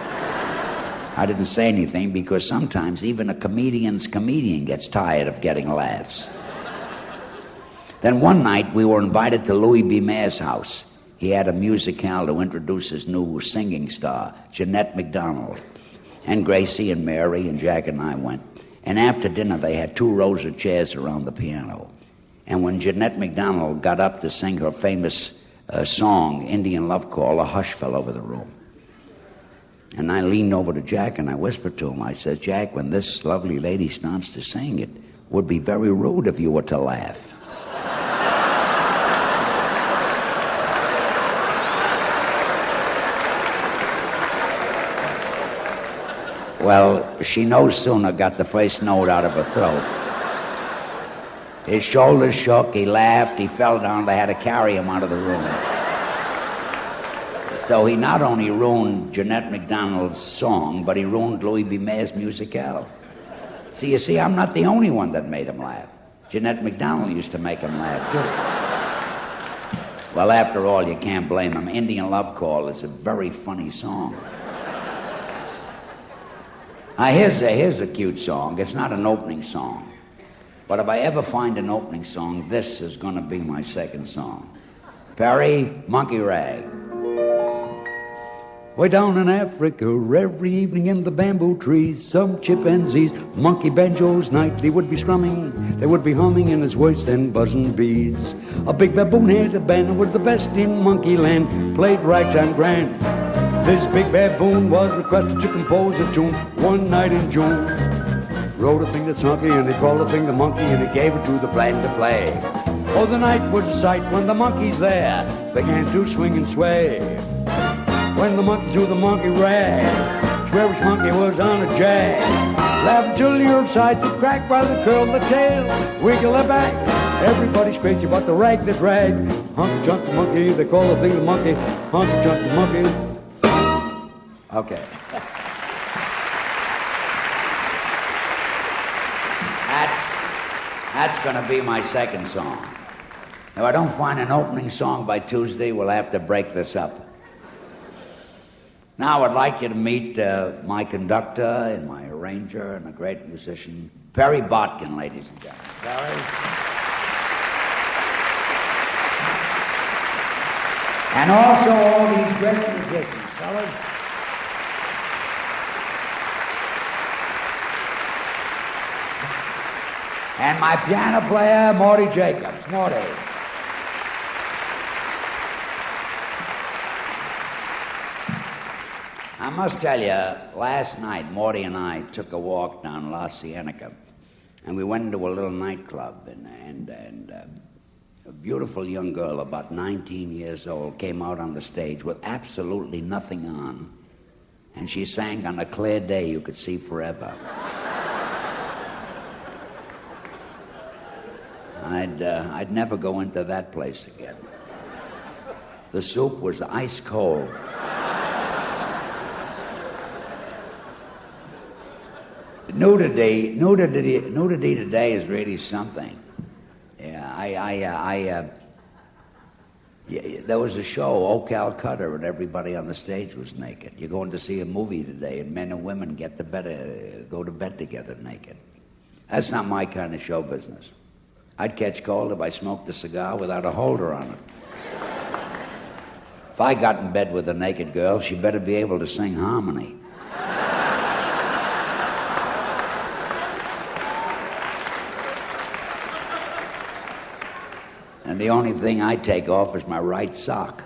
[SPEAKER 3] I didn't say anything because sometimes even a comedian's comedian gets tired of getting laughs. Then one night we were invited to Louis B. Mayer's house. He had a musicale to introduce his new singing star, Jeanette MacDonald. And Gracie and Mary and Jack and I went. And after dinner they had 2 rows of chairs around the piano. And when Jeanette MacDonald got up to sing her famous song, Indian Love Call, a hush fell over the room. And I leaned over to Jack and I whispered to him, I said, Jack, when this lovely lady starts to sing, it would be very rude if you were to laugh. Well, she no sooner got the first note out of her throat. His shoulders shook, he laughed, he fell down, they had to carry him out of the room. So he not only ruined Jeanette MacDonald's song, but he ruined Louis B. Mayer's musicale. See, you see, I'm not the only one that made him laugh. Jeanette MacDonald used to make him laugh, too. Well, after all, you can't blame him. Indian Love Call is a very funny song. Here's a cute song. It's not an opening song. But if I ever find an opening song, this is going to be my second song. Perry, Monkey Rag.
[SPEAKER 4] Way down in Africa, every evening in the bamboo trees, some chimpanzees, monkey banjos nightly would be strumming. They would be humming in his voice and buzzing bees. A big baboon had a band and was the best in monkey land, played ragtime grand. This big baboon was requested to compose a tune one night in June. Wrote a thing that's hunky and he called the thing the monkey and he gave it to the band to play. Oh, the night was a sight when the monkeys there began to swing and sway. When the monkeys do the monkey rag, swear which monkey was on a jag. Laugh until you're upside to crack while they curl the tail, wiggle their back. Everybody's crazy about the rag that drag. Hunky chunky monkey, they call the thing the monkey. Hunky chunky monkey.
[SPEAKER 3] Okay. That's going to be my second song. If I don't find an opening song by Tuesday, we'll have to break this up. Now I'd like you to meet my conductor and my arranger and a great musician, Perry Botkin, ladies and gentlemen. Perry. And also all these great musicians, fellas. And my piano player, Morty Jacobs. Morty. I must tell you, last night, Morty and I took a walk down La Cienega, and we went into a little nightclub, and a beautiful young girl, about 19 years old, came out on the stage with absolutely nothing on, and she sang On a Clear Day You Could See Forever. I'd never go into that place again. The soup was ice cold. Nudity today is really something. Yeah, there was a show, Oh Calcutta, and everybody on the stage was naked. You're going to see a movie today, and men and women go to bed together naked. That's not my kind of show business. I'd catch cold if I smoked a cigar without a holder on it. If I got in bed with a naked girl, she better be able to sing harmony. And the only thing I take off is my right sock.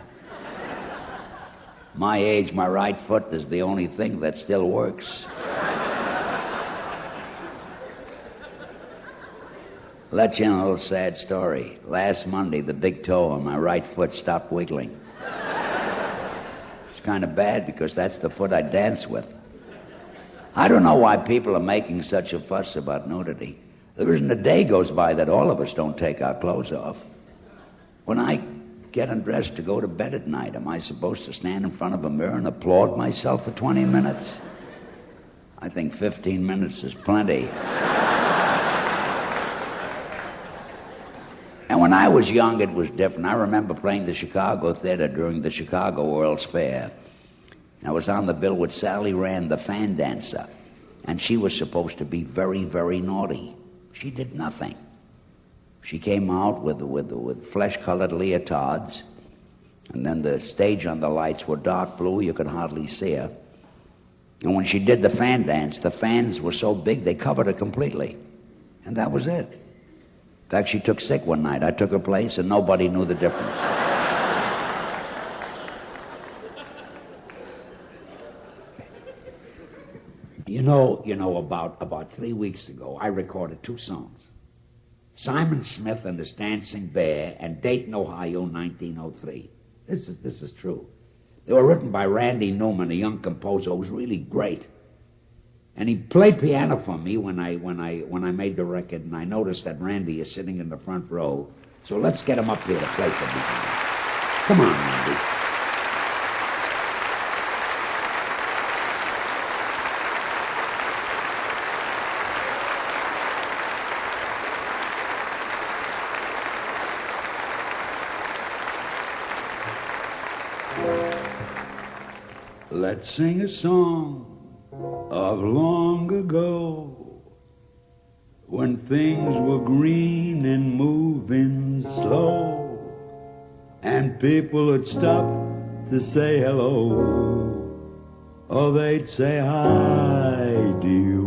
[SPEAKER 3] My age, my right foot is the only thing that still works. Let you in a little sad story. Last Monday, the big toe on my right foot stopped wiggling. It's kind of bad because that's the foot I dance with. I don't know why people are making such a fuss about nudity. There isn't a day goes by that all of us don't take our clothes off. When I get undressed to go to bed at night, am I supposed to stand in front of a mirror and applaud myself for 20 minutes? I think 15 minutes is plenty. And when I was young, it was different. I remember playing the Chicago Theater during the Chicago World's Fair. I was on the bill with Sally Rand, the fan dancer, and she was supposed to be very, very naughty. She did nothing. She came out with flesh-colored leotards, and then the stage on the lights were dark blue. You could hardly see her. And when she did the fan dance, the fans were so big they covered her completely. And that was it. In fact, she took sick one night. I took her place, and nobody knew the difference. You know, about 3 weeks ago, I recorded 2 songs. Simon Smith and His Dancing Bear and Dayton, Ohio, 1903. This is true. They were written by Randy Newman, a young composer who was really great. And he played piano for me when I made the record, and I noticed that Randy is sitting in the front row. So let's get him up here to play for me. Come on, Randy.
[SPEAKER 4] Let's sing a song of long ago, when things were green and moving slow, and people would stop to say hello, or they'd say hi to you.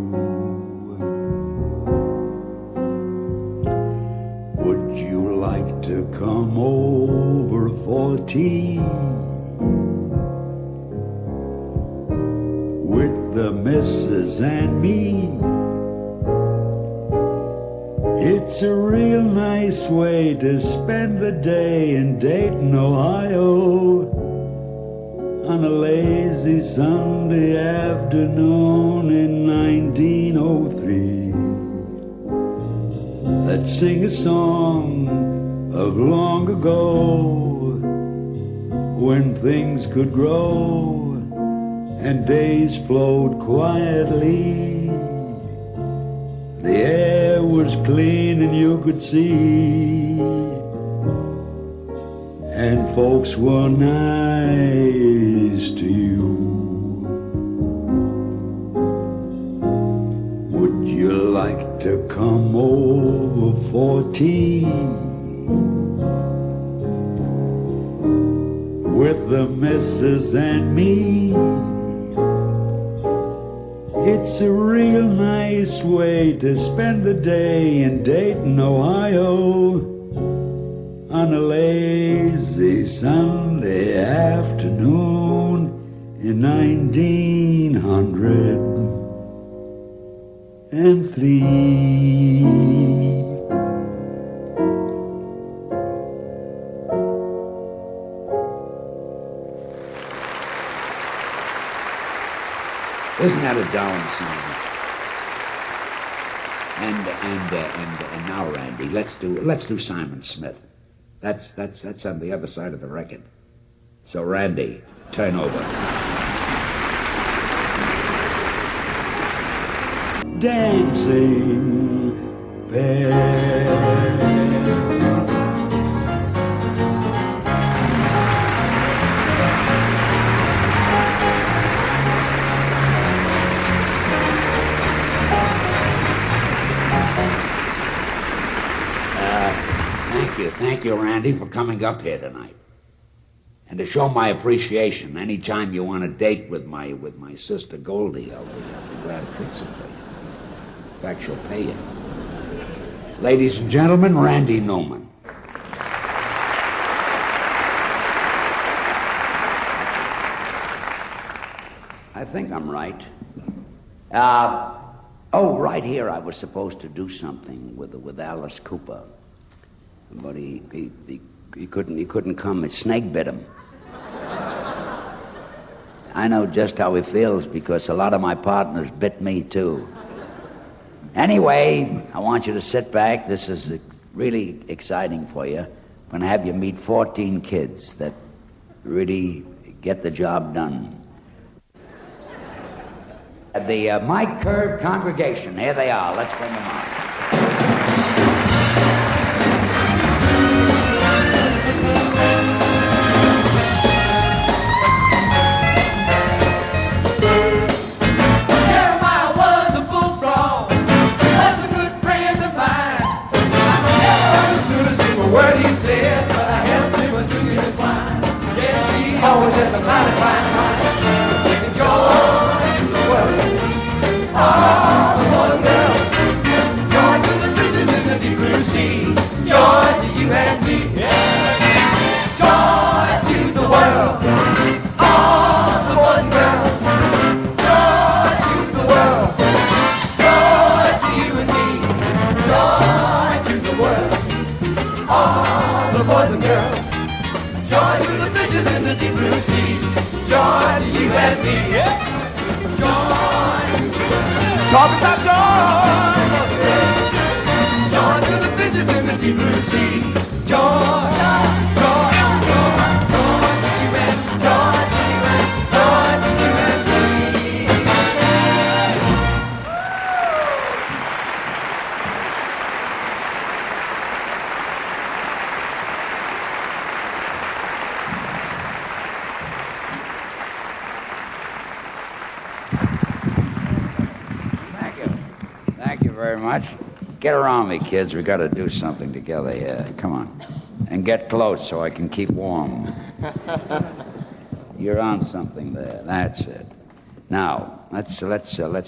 [SPEAKER 4] Would you like to come over for tea with the missus and me? It's a real nice way to spend the day in Dayton, Ohio, on a lazy Sunday afternoon in 1903. Let's sing a song of long ago, when things could grow and days flowed quietly. The air was clean and you could see, and folks were nice to you. Would you like to come over for tea with the missus and me? It's a real nice way to spend the day in Dayton, Ohio, on a lazy Sunday afternoon in 1903.
[SPEAKER 3] Isn't that a darling song? And now, Randy, let's do Simon Smith. That's on the other side of the record. So, Randy, turn over.
[SPEAKER 4] Dancing bear.
[SPEAKER 3] Thank you, Randy, for coming up here tonight. And to show my appreciation, anytime you want to date with my sister Goldie, I'll be glad to fix it for you. In fact, she'll pay you. Ladies and gentlemen, Randy Newman.
[SPEAKER 2] I think I'm right. Right here I was supposed to do something with Alice Cooper. But he couldn't come. His snake bit him.
[SPEAKER 3] I know just how he feels because a lot of my partners bit me too. Anyway, I want you to sit back. This is really exciting for you. I'm going to have you meet 14 kids that really get the job done. The Mike Curb congregation, here they are. Let's bring them on.
[SPEAKER 5] What he said, but I helped him with drinking his wine. Yes, he always has a mighty fine mind. Taking joy to the world, all the boys and girls. Joy to the fishes in the deep blue sea. Joy to you and me. Joy to the world, all the boys and girls. Joy to the world, joy to you and me. Joy to the world. All the boys and girls, joy to the fishes in the deep blue sea, joy to you and me, joy to the world. Talk about joy, joy to the fishes in the deep blue sea, joy, joy, joy, joy to you and me, joy to you and me, joy to you and me.
[SPEAKER 3] Very much. Get around me, kids. We got to do something together here. Come on. And get close so I can keep warm. You're on something there. That's it. Now, let's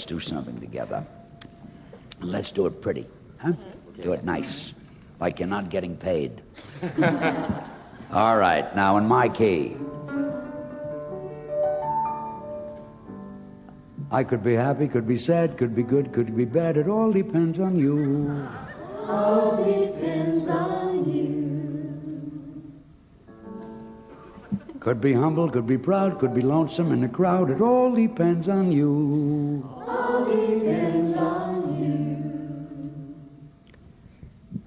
[SPEAKER 3] do something together. Let's do it pretty. Huh? Do it nice. Like you're not getting paid. All right. Now, in my key.
[SPEAKER 4] I could be happy, could be sad, could be good, could be bad. It all depends on you.
[SPEAKER 6] All depends on you.
[SPEAKER 4] Could be humble, could be proud, could be lonesome in the crowd. It all depends on you.
[SPEAKER 6] All depends on you.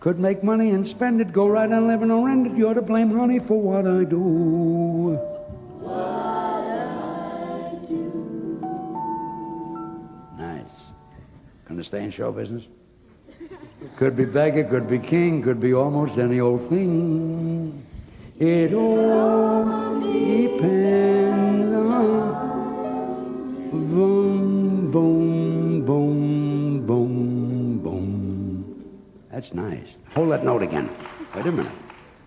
[SPEAKER 4] Could make money and spend it, go right on living or rent it. You're to blame, honey, for what I do.
[SPEAKER 3] Gonna stay in show business?
[SPEAKER 4] Could be beggar, could be king, could be almost any old thing. It all depends on boom, boom, boom, boom, boom.
[SPEAKER 3] That's nice. Hold that note again. Wait a minute.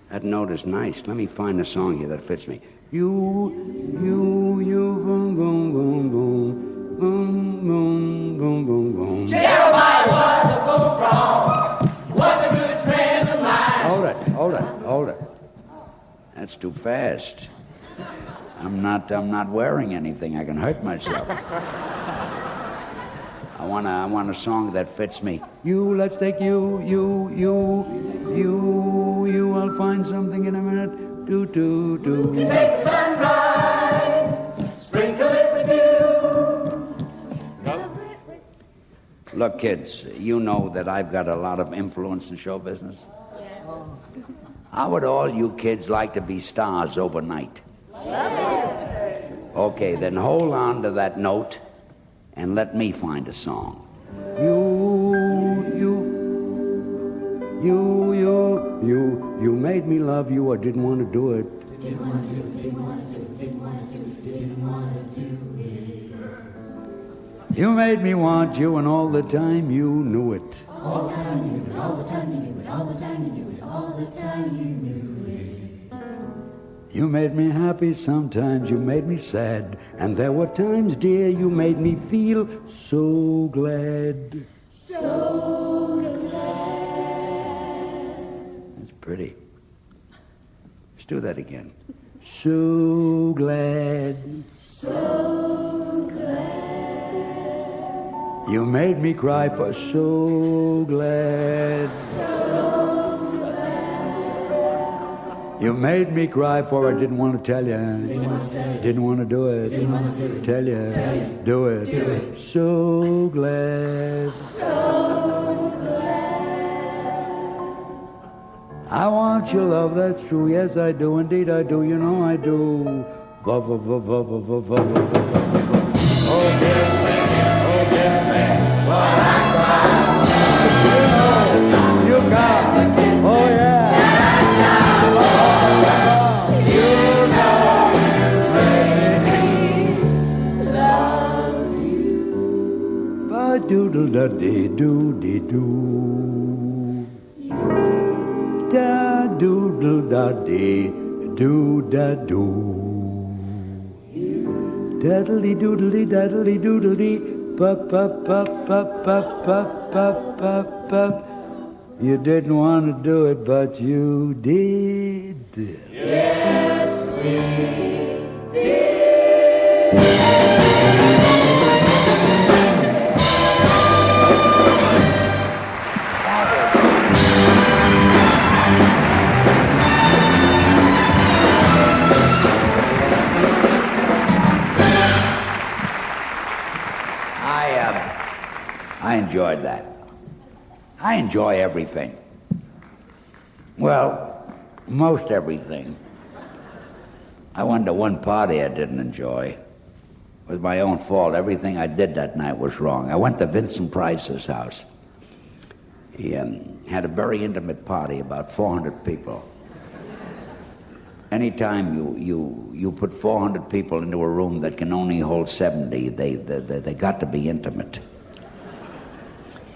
[SPEAKER 3] That note is nice. Let me find a song here that fits me.
[SPEAKER 4] You, boom, boom, boom, boom. Boom, boom, boom, boom, boom.
[SPEAKER 5] Jeremiah was a bullfrog, was a good friend of mine.
[SPEAKER 3] Hold it. That's too fast. I'm not wearing anything. I can hurt myself. I want a song that fits me.
[SPEAKER 4] Let's take you. I'll find something in a minute. Do.
[SPEAKER 5] Take the sunrise, sprinkle it with dew.
[SPEAKER 3] Look, kids, you know that I've got a lot of influence in show business.
[SPEAKER 6] Yeah.
[SPEAKER 3] How would all you kids like to be stars overnight? Okay, then hold on to that note and let me find a song.
[SPEAKER 4] You made me love you. I didn't want to do it.
[SPEAKER 6] Didn't want to do it.
[SPEAKER 4] You made me want you, and all the time you knew it.
[SPEAKER 6] All the time you knew it, all the time you knew it, all the time you knew it, all the time you knew it.
[SPEAKER 4] You made me happy, sometimes you made me sad. And there were times, dear, you made me feel so glad.
[SPEAKER 6] So glad.
[SPEAKER 3] That's pretty. Let's do that again.
[SPEAKER 4] So glad.
[SPEAKER 6] So glad.
[SPEAKER 4] You made me cry for so glad.
[SPEAKER 6] So glad.
[SPEAKER 3] You made me cry for I didn't want to tell you. Didn't want to do it. Tell you. Do it. So glad. I want your love, that's true. Yes, I do. Indeed, I do. You know I do. Oh, dear man. You got. Oh, yeah. Doodle da dee doo dee doo. Da doodle da dee doo da doo. Daddly doodly daddly doodly pop pop pop pop pop pop pop pop pop. You didn't want to do it, but you did.
[SPEAKER 5] Yes, we did.
[SPEAKER 3] I enjoyed that. I enjoy everything. Well, most everything. I went to one party I didn't enjoy. It was my own fault. Everything I did that night was wrong. I went to Vincent Price's house. He had a very intimate party, about 400 people. Anytime you put 400 people into a room that can only hold 70, they got to be intimate.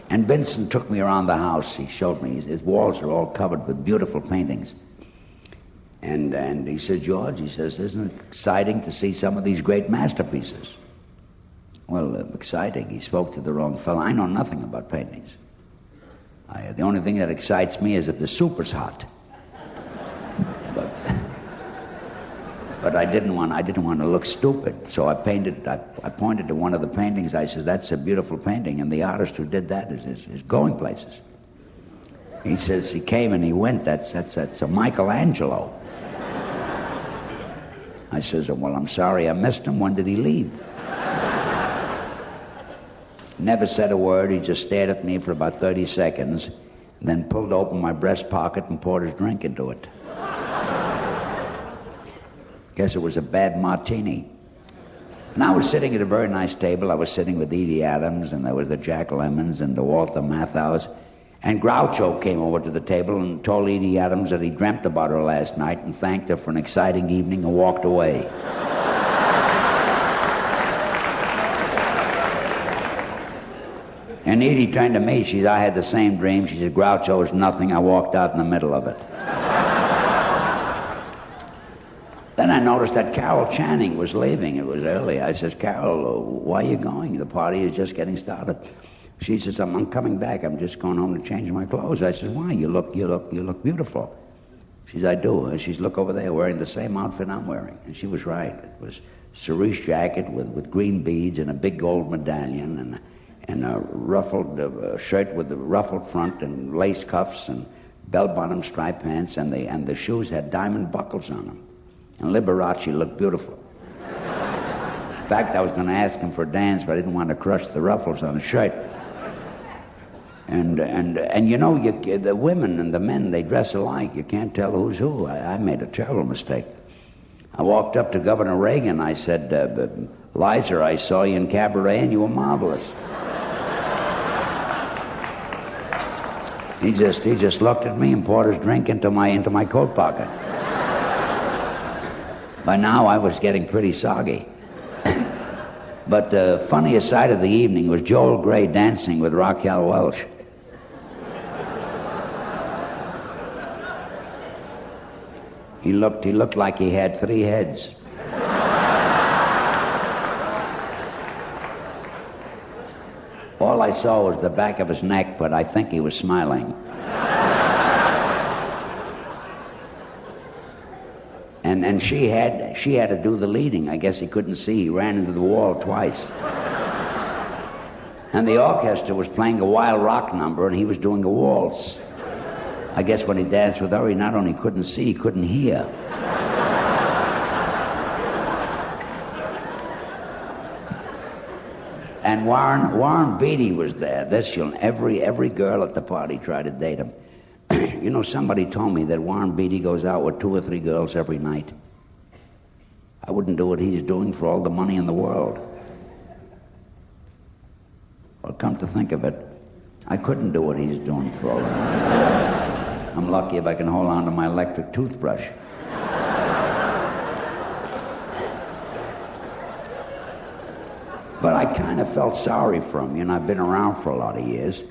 [SPEAKER 3] And Vincent took me around the house. He showed me. His walls are all covered with beautiful paintings. And he said, George, he says, isn't it exciting to see some of these great masterpieces? Well, exciting. He spoke to the wrong fellow. I know nothing about paintings. The only thing that excites me is if the soup is hot. But I didn't want to look stupid, so I pointed to one of the paintings. I said, that's a beautiful painting, and the artist who did that is going places. He says, he came and he went, that's a Michelangelo. I says, well, I'm sorry I missed him. When did he leave? Never said a word. He just stared at me for about 30 seconds, and then pulled open my breast pocket and poured his drink into it. Guess it was a bad martini. And I was sitting at a very nice table. I was sitting with Edie Adams, and there was the Jack Lemmons and the Walter Matthau's. And Groucho came over to the table and told Edie Adams that he dreamt about her last night and thanked her for an exciting evening and walked away. And Edie turned to me. She said, I had the same dream. She said, Groucho is nothing. I walked out in the middle of it. Then I noticed that Carol Channing was leaving. It was early. I says, Carol, why are you going? The party is just getting started. She says, I'm coming back. I'm just going home to change my clothes. I says, why? You look beautiful. She says, I do. And she's, look over there, wearing the same outfit I'm wearing. And she was right. It was cerise jacket with green beads and a big gold medallion and a ruffled shirt with a ruffled front and lace cuffs and bell-bottom striped pants, and the shoes had diamond buckles on them. And Liberace looked beautiful. In fact, I was going to ask him for a dance, but I didn't want to crush the ruffles on his shirt. And you know, the women and the men, they dress alike. You can't tell who's who. I made a terrible mistake. I walked up to Governor Reagan. I said, Liza, I saw you in Cabaret and you were marvelous. He just looked at me and poured his drink into my coat pocket. By now, I was getting pretty soggy. But the funniest sight of the evening was Joel Grey dancing with Raquel Welch. He looked like he had 3 heads. All I saw was the back of his neck, but I think he was smiling. And she had to do the leading. I guess he couldn't see. He ran into the wall twice. And the orchestra was playing a wild rock number, and he was doing a waltz. I guess when he danced with her, he not only couldn't see, he couldn't hear. And Warren Beatty was there. Every girl at the party tried to date him. You know, somebody told me that Warren Beatty goes out with 2 or 3 girls every night. I wouldn't do what he's doing for all the money in the world. Well, come to think of it, I couldn't do what he's doing for all the money. I'm lucky if I can hold on to my electric toothbrush. But I kind of felt sorry for him. You know, I've been around for a lot of years.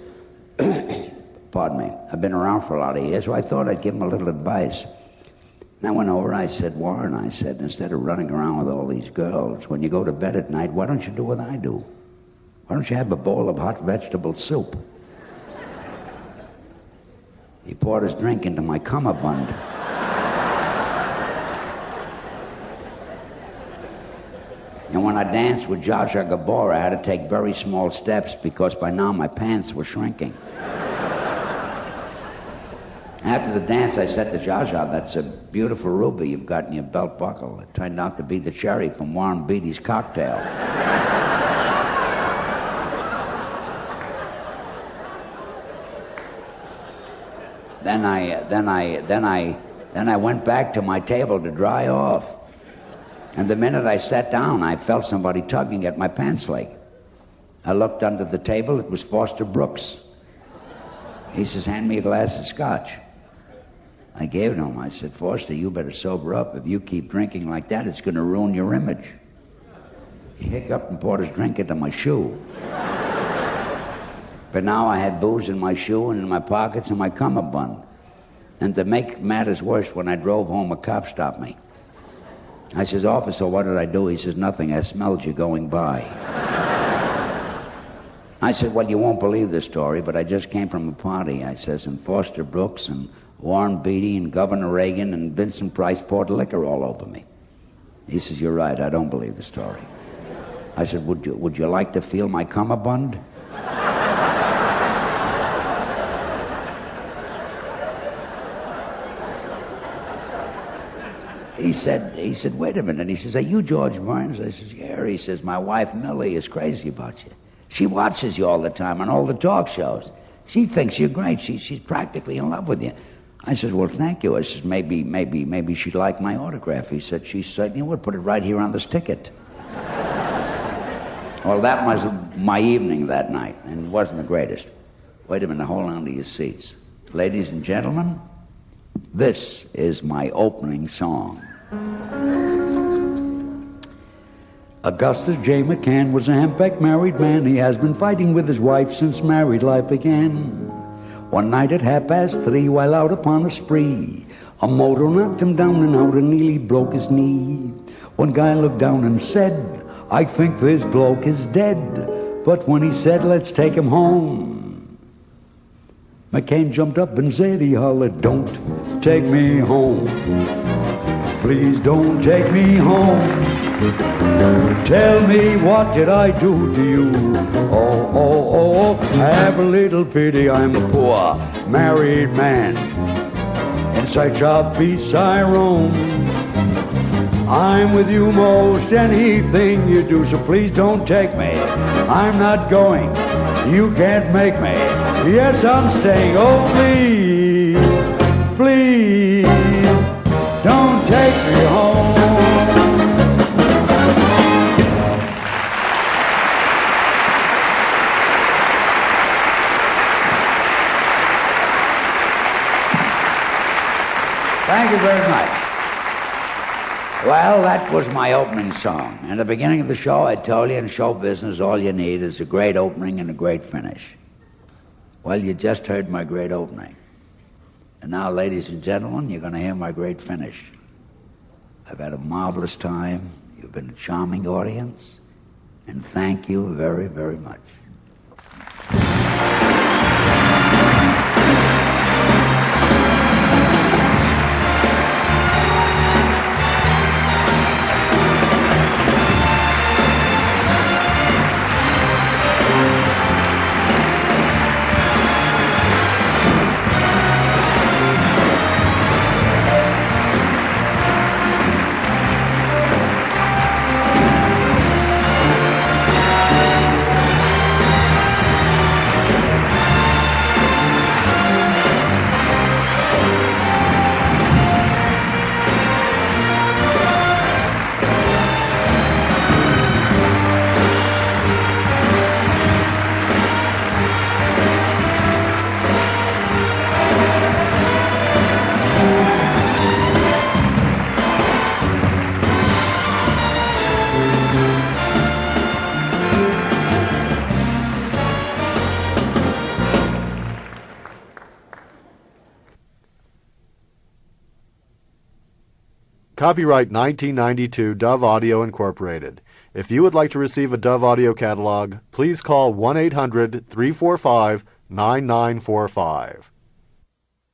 [SPEAKER 3] Pardon me. I've been around for a lot of years, so I thought I'd give him a little advice. And I went over, I said, Warren, I said, instead of running around with all these girls, when you go to bed at night, why don't you do what I do? Why don't you have a bowl of hot vegetable soup? He poured his drink into my cummerbund. And when I danced with Zsa Zsa Gabor, I had to take very small steps because by now my pants were shrinking. After the dance, I said to Zsa Zsa, that's a beautiful ruby you've got in your belt buckle. It turned out to be the cherry from Warren Beatty's cocktail. Then I went back to my table to dry off. And the minute I sat down, I felt somebody tugging at my pants leg. I looked under the table, it was Foster Brooks. He says, hand me a glass of scotch. I gave it to him. I said, Foster, you better sober up. If you keep drinking like that, it's going to ruin your image. He hiccuped and poured his drink into my shoe. But now I had booze in my shoe and in my pockets and my cummerbund. And to make matters worse, when I drove home, a cop stopped me. I says, officer, what did I do? He says, nothing. I smelled you going by. I said, well, you won't believe this story, but I just came from a party. I says, and Foster Brooks and Warren Beatty and Governor Reagan and Vincent Price poured liquor all over me. He says, you're right, I don't believe the story. I said, would you like to feel my cummerbund? He said, wait a minute. He says, are you George Burns? I says, yeah. He says, my wife Millie is crazy about you. She watches you all the time on all the talk shows. She thinks you're great. She's practically in love with you. I said, well, thank you. I said, maybe she'd like my autograph. He said, she certainly would. Put it right here on this ticket. Well, that was my evening that night, and it wasn't the greatest. Wait a minute, hold on to your seats. Ladies and gentlemen, this is my opening song.
[SPEAKER 4] Augustus J. McCann was a hempeck married man. He has been fighting with his wife since married life began. One night at 3:30, while out upon a spree, a motor knocked him down and out and nearly broke his knee. One guy looked down and said, I think this bloke is dead. But when he said, let's take him home, McCann jumped up and said, he hollered, don't take me home. Please don't take me home. Tell me, what did I do to you? Oh, have a little pity, I'm a poor married man. In search of peace I roam. I'm with you most anything you do, so please don't take me. I'm not going, you can't make me. Yes, I'm staying, oh please, please, don't take me home.
[SPEAKER 3] Thank you very much. Well, that was my opening song. In the beginning of the show, I told you in show business, all you need is a great opening and a great finish. Well, you just heard my great opening. And now, ladies and gentlemen, you're going to hear my great finish. I've had a marvelous time. You've been a charming audience. And thank you very, very much.
[SPEAKER 1] Copyright 1992 Dove Audio Incorporated. If you would like to receive a Dove audio catalog, please call 1-800-345-9945.